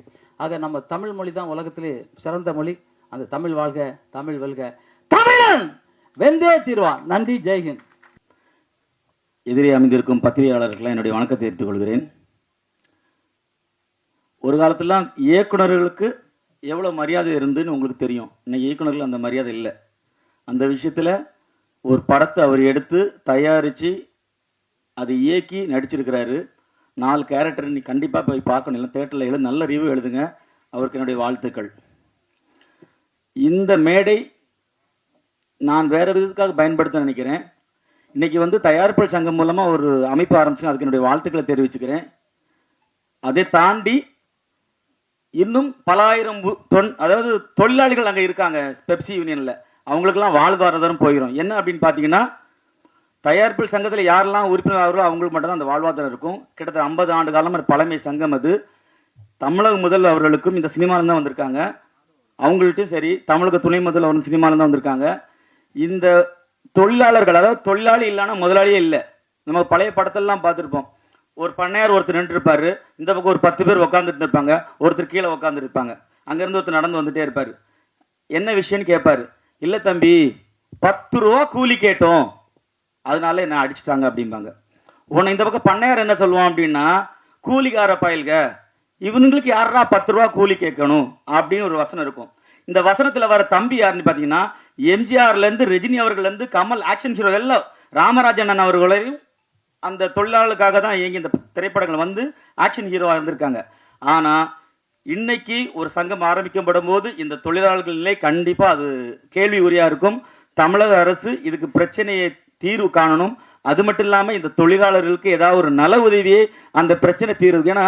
ஆக நம்ம தமிழ் மொழி தான் உலகத்திலே சிறந்த மொழி. அந்த தமிழ் வாழ்க, தமிழ் வெல்க, தமிழன் வெந்தே தீர்வான். நன்றி, ஜெய்ஹிந்த். எதிரே அமைந்திருக்கும் பத்திரிகையாளர்களை என்னுடைய வணக்கத்தை தெரிவித்துக் கொள்கிறேன். ஒரு காலத்திலாம் இயக்குநர்களுக்கு எவ்வளோ மரியாதை இருந்துன்னு உங்களுக்கு தெரியும். இன்னைக்கு இயக்குநர்கள் அந்த மரியாதை இல்லை. அந்த விஷயத்தில் ஒரு படத்தை அவர் எடுத்து தயாரித்து அதை இயக்கி நடிச்சிருக்கிறாரு. 4 கேரக்டர் நீ கண்டிப்பாக போய் பார்க்கணும். இல்லை தேட்டரில் நல்ல ரிவ்யூ எழுதுங்க. அவருக்கு என்னுடைய வாழ்த்துக்கள். இந்த மேடை நான் வேற விதத்துக்காக பயன்படுத்த நினைக்கிறேன். இன்னைக்கு வந்து தயாரிப்பாளர் சங்கம் மூலமாக ஒரு அமைப்பு ஆரம்பிச்சு, அதுக்கு என்னுடைய வாழ்த்துக்களை தெரிவிச்சுக்கிறேன். அதை தாண்டி இன்னும் பல ஆயிரம் அதாவது தொழிலாளிகள் அங்கே இருக்காங்க பெப்சி யூனியனில். அவங்களுக்கெல்லாம் வாழ்வாதாரம் போயிடும். என்ன அப்படின்னு பார்த்தீங்கன்னா, தயாரிப்பாளர் சங்கத்தில் யாரெல்லாம் உறுப்பினர் ஆகிறோ அவங்களுக்கு மட்டும்தான் அந்த வாழ்வாதாரம் இருக்கும். கிட்டத்தட்ட 50 ஆண்டு காலம் பழமை சங்கம் அது. தமிழக முதல்வர் அவர்களுக்கும் இந்த சினிமாவில் தான் வந்திருக்காங்க. அவங்கள்ட்டும் சரி, தமிழக துணை முதல்வர் அவர் சினிமாவில் தான் வந்திருக்காங்க. இந்த தொழிலாளர்கள், அதாவது தொழிலாளி இல்லைன்னா முதலாளியே இல்லை. நம்ம பழைய படத்தெல்லாம் பார்த்துருப்போம். ஒரு பண்ணையார் ஒருத்தர் நின்று இருப்பாரு, இந்த பக்கம் ஒரு 10 பேர் உட்காந்துட்டு இருப்பாங்க, ஒருத்தர் கீழே உட்காந்து இருப்பாங்க. அங்கேருந்து ஒருத்தர் நடந்து வந்துட்டே இருப்பாரு. என்ன விஷயம்னு கேட்பாரு. இல்லை தம்பி, 10 ரூபா கூலி கேட்டோம், அதனால என்ன அடிச்சுட்டாங்க அப்படிம்பாங்க. உன்னை இந்த பக்கம் பண்ணையார் என்ன சொல்லுவான் அப்படின்னா, கூலிக்கார பயல்க, இவனுங்களுக்கு யாரா 10 ரூபா கூலி கேட்கணும் அப்படின்னு ஒரு வசனம் இருக்கும். இந்த வசனத்துல வர தம்பி யாருன்னு பாத்தீங்கன்னா, எம்ஜிஆர்ல இருந்து ரஜினி அவர்கள் இருந்து கமல் ஆக்ஷன் ஹீரோ எல்லாம் ராமராஜன் அவர்களையும் அந்த தொழிலாளர்களுக்காக தான் இயங்கி இந்த திரைப்படங்கள் வந்து ஆக்ஷன் ஹீரோவா இருந்திருக்காங்க. ஆனா இன்னைக்கு ஒரு சங்கம் ஆரம்பிக்கப்படும் போது இந்த தொழிலாளர்கள் நிலை கண்டிப்பா அது கேள்வி உரியா இருக்கும். தமிழக அரசு இதுக்கு பிரச்சனையை தீர்வு காணணும். அது மட்டும் இல்லாம இந்த தொழிலாளர்களுக்கு ஏதாவது ஒரு நல உதவியே அந்த பிரச்சனை தீர்வு. ஏன்னா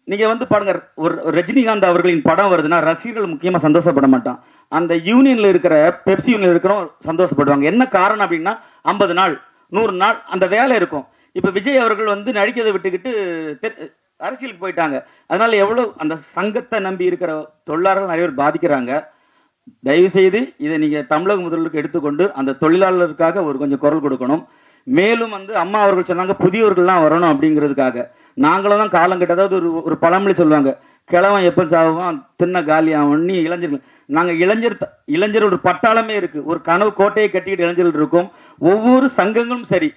நீங்க வந்து பாருங்க, ஒரு ரஜினிகாந்த் அவர்களின் படம் வருதுன்னா ரசிகர்கள் முக்கியமா சந்தோஷப்பட மாட்டான். அந்த யூனியன்ல இருக்கிற பெப்சி யூனியன்ல இருக்கிறவங்க சந்தோஷப்படுவாங்க. என்ன காரணம் அப்படின்னா 50 நாள் 100 நாள் அந்த வேலை இருக்கும். இப்ப விஜய் அவர்கள் வந்து நடிக்கிறதை விட்டுக்கிட்டு அரசியலுக்கு போயிட்டாங்க. அதனால எவ்வளவு அந்த சங்கத்தை நம்பி இருக்கிற தொழிலாளர்கள் நிறைய பேர் பாதிக்கிறாங்க. தயவு செய்து இதை நீங்க தமிழக முதல்வருக்கு எடுத்துக்கொண்டு அந்த தொழிலாளருக்காக ஒரு கொஞ்சம் குரல் கொடுக்கணும். மேலும் வந்து அம்மா அவர்கள் சொன்னாங்க புதியவர்கள்லாம் வரணும் அப்படிங்கிறதுக்காக. நாங்களும் தான் காலம் கட்ட, அதாவது ஒரு பழமொழி சொல்லுவாங்க, கிழவன் எப்போ சாவான் தின்ன காலியாகும். நீ இளைஞர்கள், நாங்கள் இளைஞர் ஒரு பட்டாளமே இருக்கு, ஒரு கனவு கோட்டையை கட்டிக்கிட்டு இளைஞர்கள் இருக்கும். ஒவ்வொரு சங்கங்களும் சரி,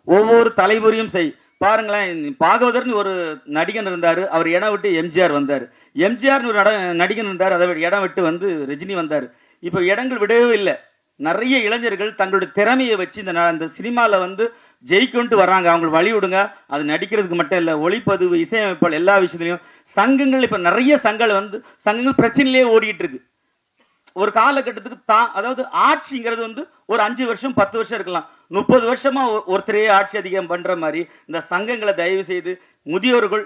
ஒவ்வொரு தலைமுறையும் சரி. பாருங்களேன், பாகவதர்னு ஒரு நடிகன் இருந்தாரு, அவர் இடம் விட்டு எம்ஜிஆர் வந்தார். எம்ஜிஆர்னு ஒரு நடிகன் இருந்தார், அதை இடம் விட்டு வந்து ரஜினி வந்தார். இப்போ இடங்கள் விடவே இல்லை. நிறைய இளைஞர்கள் தங்களுடைய திறமையை வச்சு இந்த சினிமாவில் வந்து ஜெயிக்கொண்டு வர்றாங்க. அவங்களுக்கு வழி விடுங்க. அது நடிக்கிறதுக்கு மட்டும் இல்லை, ஒளிப்பதிவு, இசையமைப்பால் எல்லா விஷயத்துலையும் சங்கங்கள், இப்போ நிறைய சங்கங்கள் பிரச்சனையிலேயே ஓடிட்டு இருக்கு. ஒரு காலகட்டத்துக்கு அதாவது ஆட்சிங்கிறது வந்து ஒரு 5 வருஷம் 10 வருஷம் இருக்கலாம். 30 வருஷமா ஒருத்தரையே ஆட்சி அதிகம் பண்ற மாதிரி இந்த சங்கங்களை தயவு செய்து முதியோர்கள்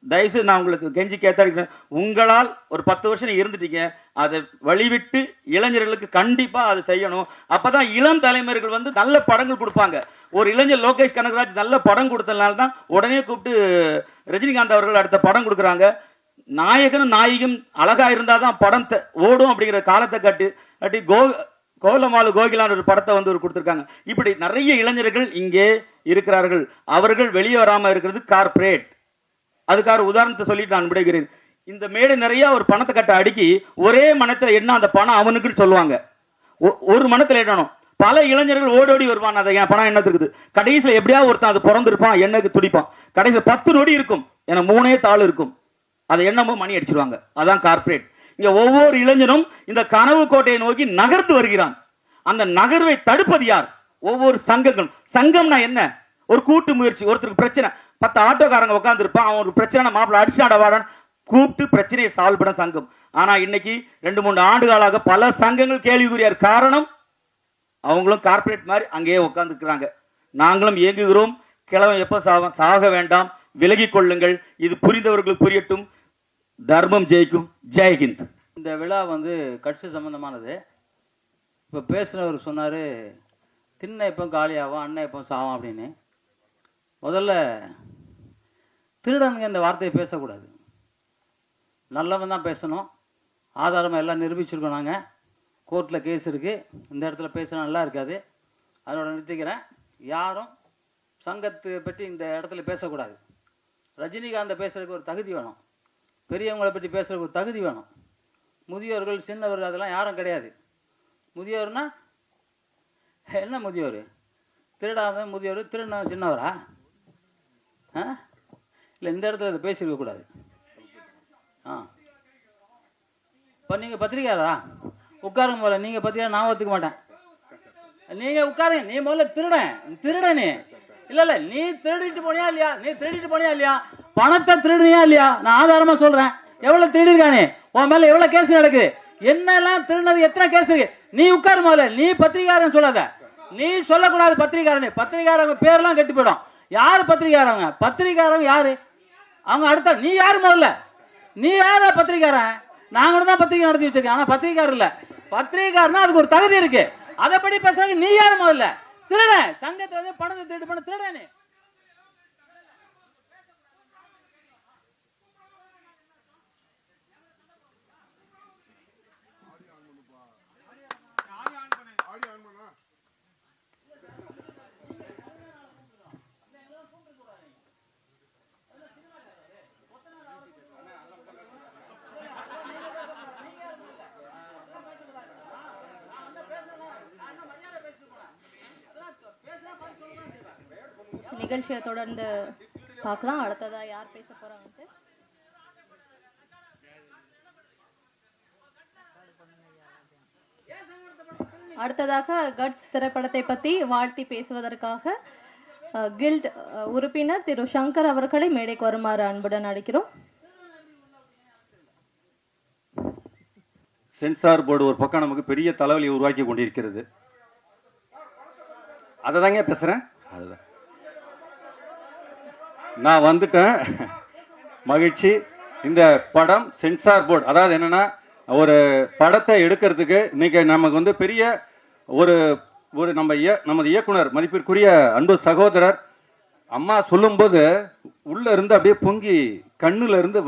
தயவுசெய்து நான் உங்களுக்கு கெஞ்சி கேட்டா, உங்களால் ஒரு 10 வருஷம் இருந்துட்டீங்க, அதை வழிவிட்டு இளைஞர்களுக்கு கண்டிப்பா அது செய்யணும். அப்பதான் இளம் தலைமுறைகள் வந்து நல்ல படங்கள் கொடுப்பாங்க. ஒரு இளைஞர் லோகேஷ் கனகராஜ் நல்ல படம் கொடுத்ததுனால தான் உடனே கூப்பிட்டு ரஜினிகாந்த் அவர்கள் அடுத்த படம் கொடுக்குறாங்க. நாயகனும் நாயகியும் அழகா இருந்தாதான் படம் ஓடும் அப்படிங்கிற காலத்தை காட்டி கோலமாலு கோகிலான ஒரு படத்தை வந்து கொடுத்திருக்காங்க. இப்படி நிறைய இளைஞர்கள் இங்கே இருக்கிறார்கள். அவர்கள் வெளியே வராம இருக்கிறது கார்பரேட். அதுக்காக உதாரணத்தை சொல்லிட்டு நான் விடைகிறேன். இந்த மேடை நிறைய ஒரு பணத்தை கட்ட அடுக்கி ஒரே மனத்துல என்ன அந்த பணம் அவனுக்கு சொல்லுவாங்க. ஒரு மனத்துல எண்ணணும். பல இளைஞர்கள் ஓடோடி வருவான், அதை என் பணம் என்னத்துக்கு இருக்குது. கடைசியில் எப்படியாவது ஒருத்தன் அது பிறந்திருப்பான், எண்ணக்கு துடிப்பான். கடைசியில் 10 நொடி இருக்கும், ஏன்னா 3 தாள் இருக்கும், அதை எண்ணமோ மணி அடிச்சிருவாங்க. அதான் கார்பரேட். இங்க ஒவ்வொரு இளைஞனும் இந்த கனவு கோட்டையை நோக்கி நகர்த்து வருகிறான். அந்த நகர்வை தடுப்பது யார்? ஒவ்வொரு சங்கங்களும். சங்கம்னா என்ன? ஒரு கூட்டு முயற்சி. ஒருத்தருக்கு பிரச்சனை, 10 ஆட்டோக்காரங்க உட்கார்ந்து இருப்பான், அவன் ஒரு பிரச்சனை மாப்பிள்ள அடிச்சாடவாடன் கூப்பிட்டு பிரச்சனையை சால்வ் பண்ண சங்கம். ஆனா இன்னைக்கு 2-3 ஆண்டுகளாக பல சங்கங்கள் கேள்விக்குரியார். காரணம், அவங்களும் கார்பரேட் மாதிரி அங்கேயே உட்கார்ந்துக்கிறாங்க. நாங்களும் இயங்குகிறோம். கிழவன் எப்ப சாக வேண்டாம், விலகி கொள்ளுங்கள். இது புரிந்தவர்களுக்கு புரியட்டும். தர்மம் ஜெயிக்கும். ஜெய்ஹிந்த். இந்த விழா வந்து கட்சி சம்பந்தமானது. இப்போ பேசுகிறவர் சொன்னார், திண்ணை எப்போ காலியாகும், அண்ணன் எப்போ சாவான் அப்படின்னு. முதல்ல திருடனுங்க இந்த வார்த்தையை பேசக்கூடாது. நல்லவன் தான் பேசணும். ஆதாரமாக எல்லாம் நிரூபிச்சிருக்கோம். நாங்கள் கோர்ட்டில் கேஸ் இருக்குது, இந்த இடத்துல பேசினா நல்லா இருக்காது. அதோட நிறுத்திக்கிறேன். யாரும் சங்கத்தை பற்றி இந்த இடத்துல பேசக்கூடாது. ரஜினிகாந்தை பேசுறதுக்கு ஒரு தகுதி வேணும், பெரியவங்களை பற்றி பேசுறதுக்கு ஒரு தகுதி வேணும். முதியோர்கள், சின்னவர்கள் அதெல்லாம் யாரும் கிடையாது. முதியோர்னா என்ன? முதியோர் திருடாம முதியோர், திருடனவன் சின்னவரா? இல்லை, இந்த இடத்துல இதை பேசியிருக்க கூடாது. இப்போ நீங்கள் பத்திரிக்கையாரா? உட்காருங்க முதல்ல. நீங்கள் பத்திரிக்கை நான் ஒத்துக்க மாட்டேன். நீங்கள் உட்காருங்க. நீ முதல்ல திருடனே. இல்லை, நீ திருடிட்டு போனியா இல்லையா? நீ திருடிட்டு போனியா இல்லையா? பணத்தை திருடுனியா இல்லையா? நான் ஆதாரமா சொல்றேன். எவ்வளவு திருடிருக்கானே, உன் மேல எவ்வளவு கேஸ் நடக்குது, என்னெல்லாம் திருடினது, எத்தனை கேஸ் இருக்கு. நீ உட்காரு முதல்ல. நீ பத்திரிகாரன் சொல்லாத. நீ சொல்லக்கூடாது பத்திரிகாரன். பத்திரிகாரங்க பேரெல்லாம் கெட்டு போயிடும். யாரு பத்திரிகாரங்க? பத்திரிகாரங்க யாரு? அவங்க அடுத்த நீ யாரு முதல்ல? நீ யாரா பத்திரிகாரன்? நாங்களும் தான் பத்திரிகை நடத்தி வச்சிருக்கேன். ஆனா பத்திரிகாரர் இல்ல. பத்திரிகாரனா அதுக்கு ஒரு தகுதி இருக்கு. அதை படி பேசுறாங்க. நீ யாரு முதல்ல? திருட. சங்கத்தை வந்து பணத்தை திருட்டு பண்ண திருடனே. நிகழ்ச்சியை தொடர்ந்து பார்க்கலாம். அடுத்ததா யார் பேச போறாங்கன்ட்டு. அடுத்ததாக கட்ஸ் திரைப்படத்தை பற்றி வாழ்த்தி பேசுவதற்காக கில்ட் உறுப்பினர் திரு சங்கர் அவர்களை மேடைக்கு வருமாறு அன்புடன் அழைக்கிறோம். சென்சார் போர்டு ஒரு பக்கம் நமக்கு பெரிய தலைவலியை உருவாக்கி கொண்டிருக்கிறது. அதை தாங்க பேசுறேன். அதுதான் நான் வந்துட்டேன். மகிழ்ச்சி. இந்த படம் சென்சார் போர்டு, அதாவது என்னன்னா, ஒரு படத்தை எடுக்கிறதுக்கு இன்னைக்கு நமக்கு வந்து பெரிய ஒரு ஒரு நமது இயக்குனர் மதிப்பிற்குரிய அன்பு சகோதரர் அம்மா சொல்லும்போது உள்ள இருந்து அப்படியே பொங்கி கண்ணுல இருந்து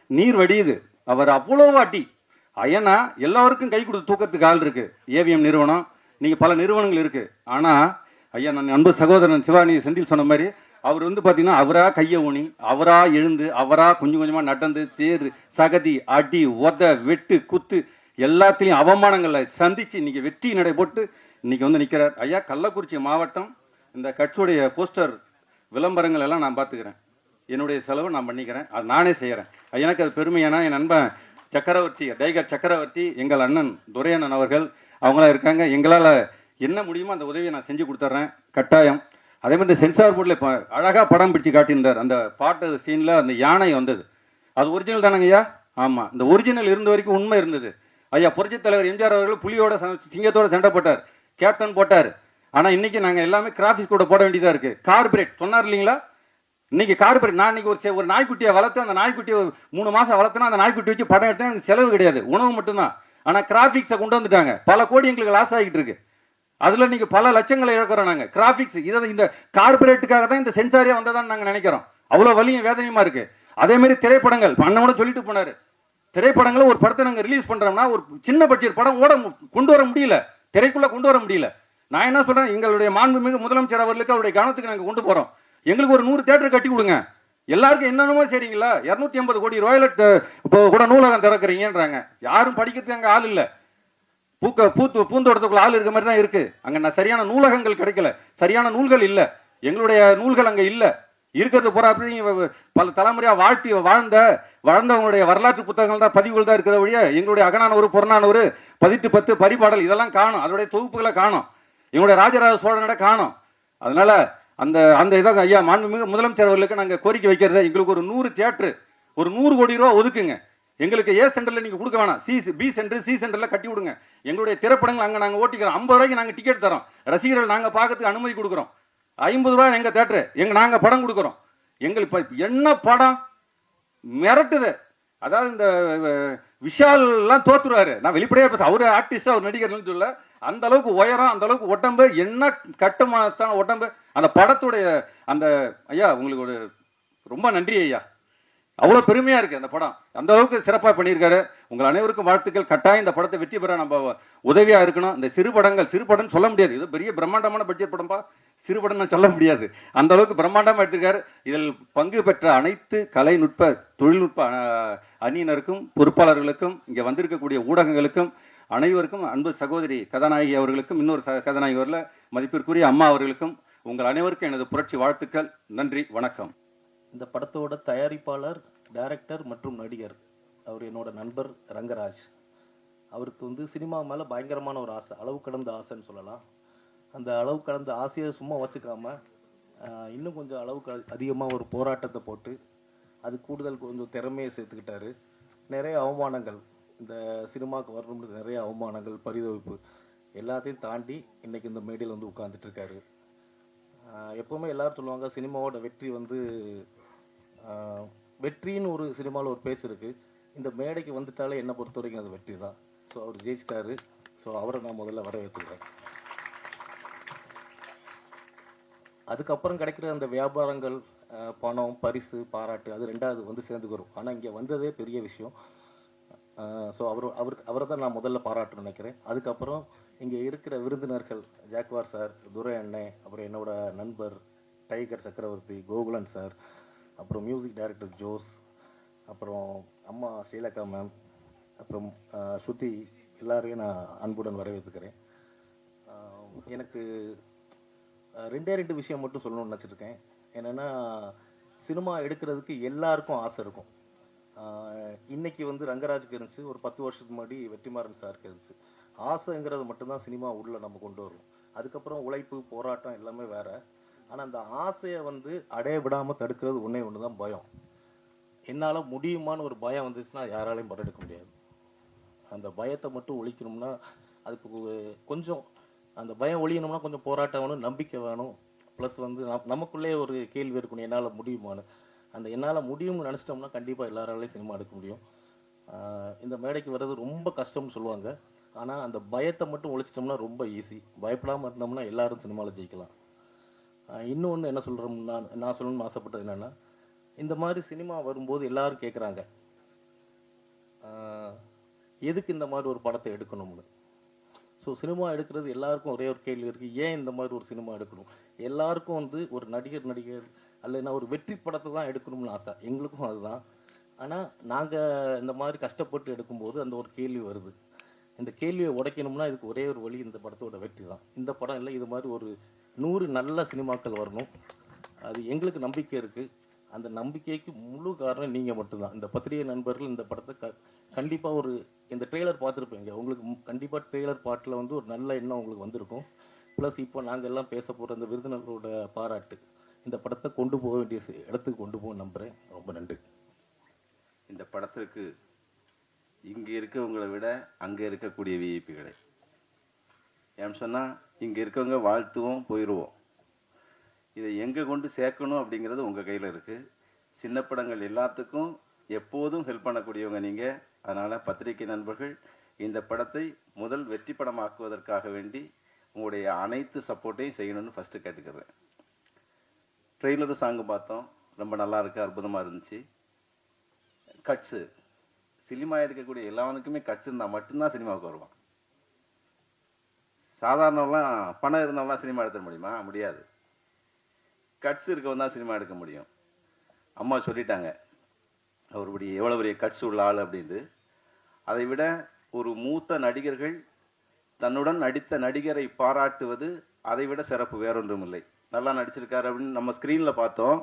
நீர் வடியுது. அவர் அவ்வளோ வாட்டி ஏன்னா எல்லாருக்கும் கை கொடுத்து தூக்கத்துக்கு ஆள் இருக்கு. ஏவிஎம் நிறுவனம், நீங்க பல நிறுவனங்கள் இருக்கு. ஆனா ஐயா, நான் அன்பு சகோதரன் சிவானி செந்தில் சொன்ன மாதிரி அவர் வந்து பாத்தீங்கன்னா அவரா கைய ஊனி, அவரா எழுந்து, அவரா கொஞ்சம் கொஞ்சமா நடந்து, சேரு சகதி, அடி, உத, வெட்டு, குத்து எல்லாத்திலையும் அவமானங்களை சந்திச்சு இன்னைக்கு வெற்றி நடை போட்டு இன்னைக்கு வந்து நிக்கிறார். ஐயா, கள்ளக்குறிச்சி மாவட்டம் இந்த கட்சியுடைய போஸ்டர் விளம்பரங்கள் எல்லாம் நான் பார்த்துக்கிறேன். என்னுடைய செலவு நான் பண்ணிக்கிறேன். அது நானே செய்யறேன். எனக்கு அது பெருமையானா என் நண்பன் சக்கரவர்த்தி, டைகர் சக்கரவர்த்தி, எங்கள் அண்ணன் துரையண்ணன் அவர்கள் அவங்களாம் இருக்காங்க. எங்களால் என்ன முடியுமோ அந்த உதவியை நான் செஞ்சு கொடுத்துட்றேன் கட்டாயம். அதே மாதிரி இந்த சென்சார் போர்டில் இப்போ அழகாக படம் பிடிச்சு காட்டியிருந்தார். அந்த பாட்டு சீனில் அந்த யானை வந்தது, அது ஒரிஜினல் தானங்க ஐயா? ஆமாம், இந்த ஒரிஜினல் இருந்த வரைக்கும் உண்மை இருந்தது. ஐயா புரட்சித் தலைவர் எம்ஜிஆர் அவர்கள் புலியோட சிங்கத்தோட சண்டை போட்டார், கேப்டன் போட்டார். ஆனால் இன்னைக்கு நாங்கள் எல்லாமே கிராஃபிக்ஸ் கூட போட வேண்டியதாக இருக்குது. கார்பரேட் சொன்னார் இல்லைங்களா? இன்னைக்கு கார்பரேட். நான் இன்னைக்கு ஒரு நாய்க்குட்டியை வளர்த்து, அந்த நாய்க்குட்டியை 3 மாசம் வளர்த்துனா அந்த நாய்க்குட்டி வச்சு படம் எடுத்தா எனக்கு செலவு கிடையாது, உணவு மட்டும்தான். ஆனால் கிராஃபிக்ஸை கொண்டு வந்துட்டாங்க. பல கோடி எங்களுக்கு லாஸ் ஆகிட்டு இருக்கு. அதுல நீங்க பல லட்சங்களை இழக்கிறோம் நாங்க. கிராபிக்ஸ் இந்த கார்பரேட்டுக்காக தான் இந்த சென்சாரியா வந்ததான்னு நாங்க நினைக்கிறோம். அவ்வளவு வலியும் வேதனையுமா இருக்கு. அதே மாதிரி திரைப்படங்கள் அண்ணனோட சொல்லிட்டு போனாரு, திரைப்படங்களை ஒரு படத்தை நாங்க ரிலீஸ் பண்றோம்னா ஒரு சின்ன பட்ஜெட் படம் கொண்டு வர முடியல, திரைக்குள்ள கொண்டு வர முடியல. நான் என்ன சொல்றேன், எங்களுடைய மாண்புமிகு முதலமைச்சர் அவர்களுக்கு அவருடைய கவனத்துக்கு நாங்க கொண்டு போறோம். எங்களுக்கு ஒரு 100 தியேட்டர் கட்டி கொடுங்க. எல்லாருக்கும் என்னென்னமோ சரிங்களா, 250 கோடி ரோயலட் கூட நூலகம் திறக்கிறீங்கன்றாங்க. யாரும் படிக்கிறதுக்கு அங்க ஆள் இல்ல. பூந்தோட்டத்துக்குள்ள ஆள் இருக்க மாதிரி தான் இருக்கு. அங்க சரியான நூலகங்கள் கிடைக்கல, சரியான நூல்கள் இல்ல, எங்களுடைய நூல்கள் அங்க இல்ல. இருக்கிறது பூரா பல தலைமுறையா வாழ்ந்தவங்களுடைய வரலாற்று புத்தகங்கள் தான், பதிவுகள் தான் இருக்கிற வழியா எங்களுடைய அகநானூறு, புறநானூறு, 10 பரிபாடல் இதெல்லாம் காணும், அதோடைய தொகுப்புகளை காணும், எங்களுடைய ராஜராஜ சோழனோட காணும். அதனால அந்த இதாக ஐயா மாண்புமிகு முதலமைச்சர் அவர்களுக்கு நாங்க கோரிக்கை வைக்கிறது, எங்களுக்கு ஒரு 100 தியேட்டர், ஒரு 100 கோடி ரூபாய் ஒதுக்குங்க. எங்களுக்கு ஏ சென்டர்ல நீங்க கொடுக்க வேணாம், பி சென்டர், சி சென்டர்ல கட்டி விடுங்க. எங்களுடைய திரைப்படங்கள் அங்க நாங்க ஓட்டிக்கிறோம். 50 ரூபாய்க்கு நாங்க டிக்கெட் தரோம், ரசிகர்கள் நாங்க பார்க்கறதுக்கு அனுமதி கொடுக்குறோம். 50 ரூபாய் எங்க தியேட்டர், நாங்க படம் கொடுக்குறோம். எங்களுக்கு என்ன படம் மிரட்டுது. அதாவது இந்த விஷால் எல்லாம் தோத்துருவாரு. நான் வெளிப்படையா பேச, அவரு ஆர்டிஸ்டா, அவர் நடிகர் சொல்ல, அந்த அளவுக்கு உயரம், அந்த அளவுக்கு உடம்பு, என்ன கட்டுமான உடம்பு அந்த படத்துடைய அந்த ஐயா, உங்களுக்கு ஒரு ரொம்ப நன்றி ஐயா. அவ்வளவு பெருமையா இருக்கு அந்த படம், அந்த அளவுக்கு சிறப்பா பண்ணியிருக்காரு. உங்கள் அனைவருக்கும் வாழ்த்துக்கள். கட்டாயம் இந்த படத்தை வெற்றி பெற நம்ம உதவியா இருக்கணும். இந்த சிறு படம் சொல்ல முடியாது, இது பெரிய பிரம்மாண்டமான பட்ஜெட் படம்பா, சிறு படம் சொல்ல முடியாது. அந்த அளவுக்கு பிரம்மாண்டமா எடுத்திருக்காரு. இதில் பங்கு பெற்ற அனைத்து கலைநுட்ப தொழில்நுட்ப அணியினருக்கும், பொறுப்பாளர்களுக்கும், இங்க வந்திருக்கக்கூடிய ஊடகங்களுக்கும், அனைவருக்கும், அன்பு சகோதரி கதாநாயகி அவர்களுக்கும், இன்னொரு கதாநாயகி வரல மதிப்பிற்குரிய அம்மா அவர்களுக்கும், உங்கள் அனைவருக்கும் எனது புரட்சி வாழ்த்துக்கள். நன்றி, வணக்கம். இந்த படத்தோட தயாரிப்பாளர், டைரக்டர் மற்றும் நடிகர் அவர் என்னோட நண்பர் ரங்கராஜ். அவருக்கு சினிமா மேலே பயங்கரமான ஒரு ஆசை, அளவு கடந்த ஆசைன்னு சொல்லலாம். அந்த அளவு கடந்த ஆசையை சும்மா வச்சுக்காம இன்னும் கொஞ்சம் அதிகமாக ஒரு போராட்டத்தை போட்டு அது கூடுதல் கொஞ்சம் திறமையை சேர்த்துக்கிட்டாரு. நிறைய அவமானங்கள், இந்த சினிமாவுக்கு வரணும்னு நிறைய அவமானங்கள், பரிதவிப்பு எல்லாத்தையும் தாண்டி இன்னைக்கு இந்த மேடையில் உட்கார்ந்துட்டு இருக்காரு. எப்போவுமே எல்லாரும் சொல்லுவாங்க, சினிமாவோட வெற்றி வெற்றின்னு ஒரு சினிமாவில் ஒரு பேச்சு இருக்குது. இந்த மேடைக்கு வந்துட்டாலே என்னை பொறுத்த வரைக்கும் அது வெற்றி தான். ஸோ அவர் ஜெயிச்சிட்டாரு. ஸோ அவரை நான் முதல்ல வரவேற்றுக்கிறேன். அதுக்கப்புறம் கிடைக்கிற அந்த வியாபாரங்கள், பணம், பரிசு, பாராட்டு, அது ரெண்டாவது சேர்ந்துக்கிறோம். ஆனால் இங்கே வந்ததே பெரிய விஷயம். ஸோ அவரை தான் நான் முதல்ல பாராட்டணும்னு நினைக்கிறேன். அதுக்கப்புறம் இங்கே இருக்கிற விருந்தினர்கள், ஜாக்வார் சார், துரை அண்ணன், அப்புறம் என்னோட நண்பர் டைகர் சக்கரவர்த்தி, கோகுலன் சார், அப்புறம் மியூசிக் டைரக்டர் ஜோஸ், அப்புறம் அம்மா ஸ்ரீலகா மேம், அப்புறம் ஸ்ருதி, எல்லாரையும் நான் அன்புடன் வரவேற்றுக்கிறேன். எனக்கு 2 விஷயம் மட்டும் சொல்லணும்னு நினச்சிருக்கேன். என்னென்னா, சினிமா எடுக்கிறதுக்கு எல்லாருக்கும் ஆசை இருக்கும். இன்னைக்கு வந்து ரங்கராஜுக்கு இருந்துச்சு, ஒரு 10 வருஷத்துக்கு முன்னாடி வெற்றிமாறன் சாருக்கு இருந்துச்சு. ஆசைங்கிறது மட்டும்தான் சினிமா உள்ள நம்ம கொண்டு வரும். அதுக்கப்புறம் உழைப்பு, போராட்டம் எல்லாமே வேற. ஆனால் அந்த ஆசையை வந்து அடைய விடாமல் தடுக்கிறது ஒன்றே ஒன்று தான் பயம். என்னால் முடியுமான்னு ஒரு பயம் வந்துச்சுன்னா யாராலையும் படம் எடுக்க முடியாது. அந்த பயத்தை மட்டும் ஒழிக்கணும்னா அதுக்கு கொஞ்சம் அந்த பயம் ஒழியணும்னா கொஞ்சம் போராட்டம் வேணும், நம்பிக்கை வேணும். ப்ளஸ் வந்து நமக்குள்ளே ஒரு கேள்வி இருக்கணும், என்னால் முடியுமான்னு. அந்த என்னால் முடியும்னு நினச்சிட்டோம்னா கண்டிப்பாக எல்லாராலையும் சினிமா எடுக்க முடியும். இந்த மேடைக்கு வர்றது ரொம்ப கஷ்டம்னு சொல்லுவாங்க. ஆனால் அந்த பயத்தை மட்டும் ஒழிச்சிட்டோம்னா ரொம்ப ஈஸி. பயப்படாமல் இருந்தோம்னா எல்லாரும் சினிமாவில் ஜெயிக்கலாம். இன்னொன்று என்ன சொல்கிறோம்னா, நான் சொல்லணும்னு ஆசைப்பட்டது என்னென்னா, இந்த மாதிரி சினிமா வரும்போது எல்லாரும் கேட்குறாங்க, எதுக்கு இந்த மாதிரி ஒரு படத்தை எடுக்கணும்னு. ஸோ சினிமா எடுக்கிறது எல்லாருக்கும் ஒரே ஒரு கேள்வி இருக்குது, ஏன் இந்த மாதிரி ஒரு சினிமா எடுக்கணும். எல்லாருக்கும் வந்து ஒரு நடிகர் அல்லைன்னா ஒரு வெற்றி படத்தை தான் எடுக்கணும்னு ஆசை. எங்களுக்கும் அதுதான். ஆனால் நாங்கள் இந்த மாதிரி கஷ்டப்பட்டு எடுக்கும்போது அந்த ஒரு கேள்வி வருது. இந்த கேள்வியை உடைக்கணும்னா இதுக்கு ஒரே ஒரு வழி, இந்த படத்தோட வெற்றி தான். இந்த படம் இல்லை, இது மாதிரி ஒரு 100 நல்ல சினிமாக்கள் வரணும். அது எங்களுக்கு நம்பிக்கை இருக்குது. அந்த நம்பிக்கைக்கு முழு காரணம் நீங்கள் மட்டும்தான். இந்த பத்திரிகை நண்பர்கள் இந்த படத்தை கண்டிப்பாக இந்த ட்ரெய்லர் பார்த்துருப்பீங்க. உங்களுக்கு கண்டிப்பாக ட்ரெய்லர் பாட்டில் வந்து ஒரு நல்ல எண்ணம் உங்களுக்கு வந்திருக்கும். ப்ளஸ் இப்போ நாங்கள் எல்லாம் பேச போகிற இந்த விருந்தினர்களோட பாராட்டு இந்த படத்தை கொண்டு போக வேண்டிய இடத்துக்கு கொண்டு போக நம்புகிறேன். ரொம்ப நன்றி. இந்த படத்திற்கு இங்கே இருக்கவங்களை விட அங்கே இருக்கக்கூடிய விஐபிகளை ஏன்னு சொன்னால், இங்கே இருக்கவங்க வாழ்த்துவோம், போயிடுவோம். இதை எங்கே கொண்டு சேர்க்கணும் அப்படிங்கிறது உங்கள் கையில் இருக்குது. சின்ன படங்கள் எல்லாத்துக்கும் எப்போதும் ஹெல்ப் பண்ணக்கூடியவங்க நீங்கள். அதனால் பத்திரிகை நண்பர்கள் இந்த படத்தை முதல் வெற்றி படமாக்குவதற்காக வேண்டி உங்களுடைய அனைத்து சப்போர்ட்டையும் செய்யணும்னு ஃபஸ்ட்டு கேட்டுக்கிறேன். ட்ரெய்லரு சாங்கு பார்த்தோம், ரொம்ப நல்லா இருக்கு, அற்புதமாக இருந்துச்சு. கட்ஸு, சினிமா எடுக்கக்கூடிய எல்லாவனுக்குமே கட்ஸ் இருந்தால் மட்டும்தான் சினிமாவுக்கு வருவான். சாதாரணவெல்லாம் பணம் இருந்தவங்களாம் சினிமா எடுத்துட முடியுமா? முடியாது. கட்ஸ் இருக்கவன் தான் சினிமா எடுக்க முடியும். அம்மா சொல்லிட்டாங்க அவருபடி எவ்வளோ பெரிய கட்ஸ் உள்ள ஆள் அப்படின்ட்டு. அதை விட ஒரு மூத்த நடிகர்கள் தன்னுடன் நடித்த நடிகரை பாராட்டுவது அதை விட சிறப்பு வேறொன்றும் இல்லை. நல்லா நடிச்சிருக்காரு அப்படின்னு நம்ம ஸ்க்ரீனில் பார்த்தோம்.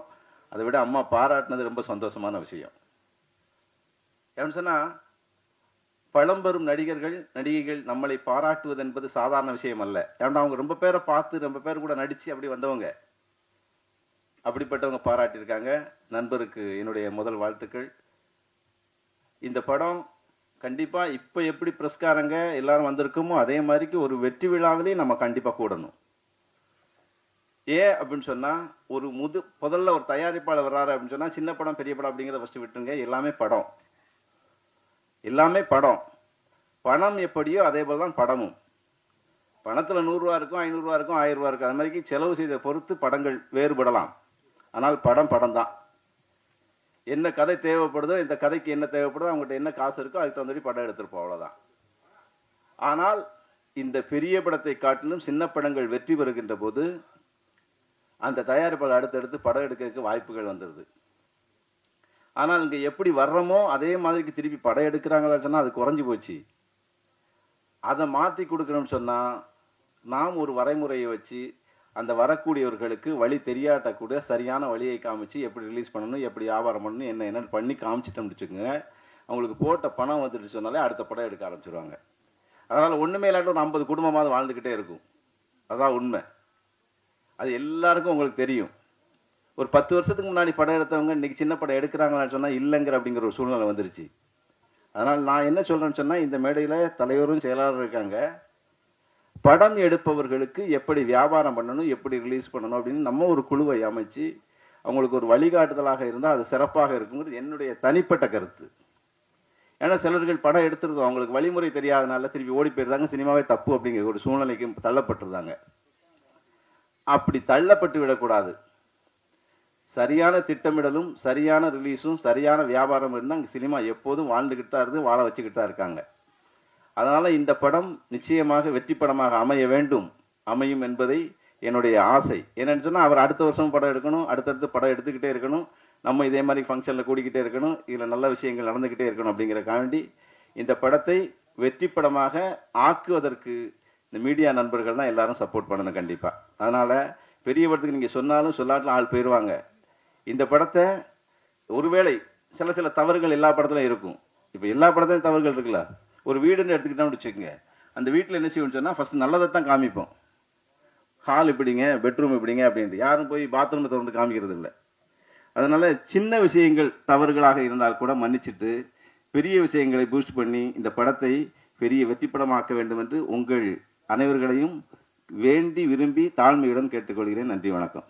அதை விட அம்மா பாராட்டினது ரொம்ப சந்தோஷமான விஷயம். ஏன்னு சொன்னால், பழம்பெரும் நடிகைகள் நம்மளை பாராட்டுவது என்பது சாதாரண விஷயம் அல்ல. ஏன்னா அவங்க ரொம்ப பேரை பார்த்து ரொம்ப பேர் கூட நடித்து அப்படி வந்தவங்க. அப்படிப்பட்டவங்க பாராட்டியிருக்காங்க. நண்பருக்கு என்னுடைய முதல் வாழ்த்துக்கள். இந்த படம் கண்டிப்பாக இப்போ எப்படி பிரஸ்காரங்க எல்லாரும் வந்திருக்கோமோ அதே மாதிரிக்கு ஒரு வெற்றி விழாவிலேயே நம்ம கண்டிப்பாக கூடணும். ஏன் அப்படின்னு சொன்னால், முதல்ல ஒரு தயாரிப்பாளர் வர்றாரு அப்படின்னு சொன்னால், சின்ன படம் பெரிய படம் அப்படிங்கிறத ஃபஸ்ட்டு விட்டுருங்க. எல்லாமே படம். பணம் எப்படியோ அதே போல் தான் படமும். பணத்தில் 100 ரூபா இருக்கும், 500 ரூபா இருக்கும், 1000 ரூபா இருக்கும். அது மாதிரி செலவு செய்த பொறுத்து படங்கள் வேறுபடலாம். ஆனால் படம் தான். என்ன கதை தேவைப்படுதோ, இந்த கதைக்கு என்ன தேவைப்படுதோ, அவங்ககிட்ட என்ன காசு இருக்கோ அதுக்கு தகுந்த மாதிரி படம் எடுத்திருப்போம், அவ்வளோதான். ஆனால் இந்த பெரிய படத்தை காட்டிலும் சின்ன படங்கள் வெற்றி பெறுகின்ற போது அந்த தயாரிப்பாளர் அடுத்தடுத்து படம் எடுக்கிறதுக்கு வாய்ப்புகள் வந்துடுது. ஆனால் இங்கே எப்படி வர்றோமோ அதே மாதிரிக்கு திருப்பி படம் எடுக்கிறாங்களா சொன்னால் அது குறைஞ்சி போச்சு. அதை மாற்றி கொடுக்கணும்னு சொன்னால் நாம் ஒரு வரைமுறையை வச்சு அந்த வரக்கூடியவர்களுக்கு வழி தெரியாட்டக்கூட சரியான வழியை காமிச்சு எப்படி ரிலீஸ் பண்ணணும், எப்படி வியாபாரம் பண்ணணும், என்னென்னு பண்ணி காமிச்சிட்டோம்னு வச்சுக்கோங்க. அவங்களுக்கு போட்ட பணம் வந்துட்டு சொன்னாலே அடுத்த படம் எடுக்க ஆரம்பிச்சிருவாங்க. அதனால் ஒன்றுமே இல்லாட்ட ஒரு 50 குடும்பமாவது வாழ்ந்துக்கிட்டே இருக்கும். அதான் உண்மை. அது எல்லாருக்கும் உங்களுக்கு தெரியும். ஒரு 10 வருஷத்துக்கு முன்னாடி படம் எடுத்தவங்க இன்னைக்கு சின்ன படம் எடுக்கிறாங்களான்னு சொன்னால் இல்லைங்கிற அப்படிங்கிற ஒரு சூழ்நிலை வந்துருச்சு. அதனால் நான் என்ன சொல்கிறேன்னு சொன்னால், இந்த மேடையில் தலைவரும் செயலாளரும் இருக்காங்க. படம் எடுப்பவர்களுக்கு எப்படி வியாபாரம் பண்ணணும், எப்படி ரிலீஸ் பண்ணணும் அப்படின்னு நம்ம ஒரு குழுவை அமைச்சு அவங்களுக்கு ஒரு வழிகாட்டுதலாக இருந்தால் அது சிறப்பாக இருக்குங்கிறது என்னுடைய தனிப்பட்ட கருத்து. ஏன்னா சிலர்கள் படம் எடுத்துருந்தோம், அவங்களுக்கு வழிமுறை தெரியாதனால திருப்பி ஓடி போயிருந்தாங்க, சினிமாவே தப்பு அப்படிங்கிற ஒரு சூழ்நிலைக்கு தள்ளப்பட்டிருந்தாங்க. அப்படி தள்ளப்பட்டு விடக்கூடாது. சரியான திட்டமிடலும் சரியான ரிலீஸும் சரியான வியாபாரம் இருந்தால் அங்கே சினிமா எப்போதும் வாழ்ந்துக்கிட்டு தான் இருந்து வாழ வச்சுக்கிட்டு தான் இருக்காங்க. அதனால் இந்த படம் நிச்சயமாக வெற்றி படமாக அமையும் என்பதை என்னுடைய ஆசை. என்னன்னு சொன்னால், அவர் அடுத்த வருஷம் படம் எடுக்கணும், அடுத்தடுத்து படம் எடுத்துக்கிட்டே இருக்கணும், நம்ம இதே மாதிரி ஃபங்க்ஷனில் கூடிக்கிட்டே இருக்கணும், இதில் நல்ல விஷயங்கள் நடந்துக்கிட்டே இருக்கணும். அப்படிங்கிறக்காண்டி இந்த படத்தை வெற்றி படமாக ஆக்குவதற்கு இந்த மீடியா நண்பர்கள் தான் எல்லாரும் சப்போர்ட் பண்ணணும் கண்டிப்பாக. அதனால் பெரிய படத்துக்கு நீங்கள் சொன்னாலும் சொல்லாட்டிலும் ஆள் போயிடுவாங்க. இந்த படத்தை ஒருவேளை சில தவறுகள் எல்லா படத்துலையும் இருக்கும். இப்போ எல்லா படத்துலையும் தவறுகள் இருக்குல்ல. ஒரு வீடுன்னு எடுத்துக்கிட்டோம்னு வச்சுக்கோங்க. அந்த வீட்டில் என்ன செய்வோம்னு சொன்னால் ஃபஸ்ட்டு நல்லதை தான் காமிப்போம். ஹால் எப்படிங்க, பெட்ரூம் எப்படிங்க அப்படின்ட்டு யாரும் போய் பாத்ரூமை திறந்து காமிக்கிறது இல்லை. அதனால் சின்ன விஷயங்கள் தவறுகளாக இருந்தால் கூட மன்னிச்சுட்டு பெரிய விஷயங்களை பூஸ்ட் பண்ணி இந்த படத்தை பெரிய வெற்றி படமாக்க வேண்டும் என்று உங்கள் அனைவர்களையும் வேண்டி விரும்பி தாழ்மையுடன் கேட்டுக்கொள்கிறேன். நன்றி, வணக்கம்.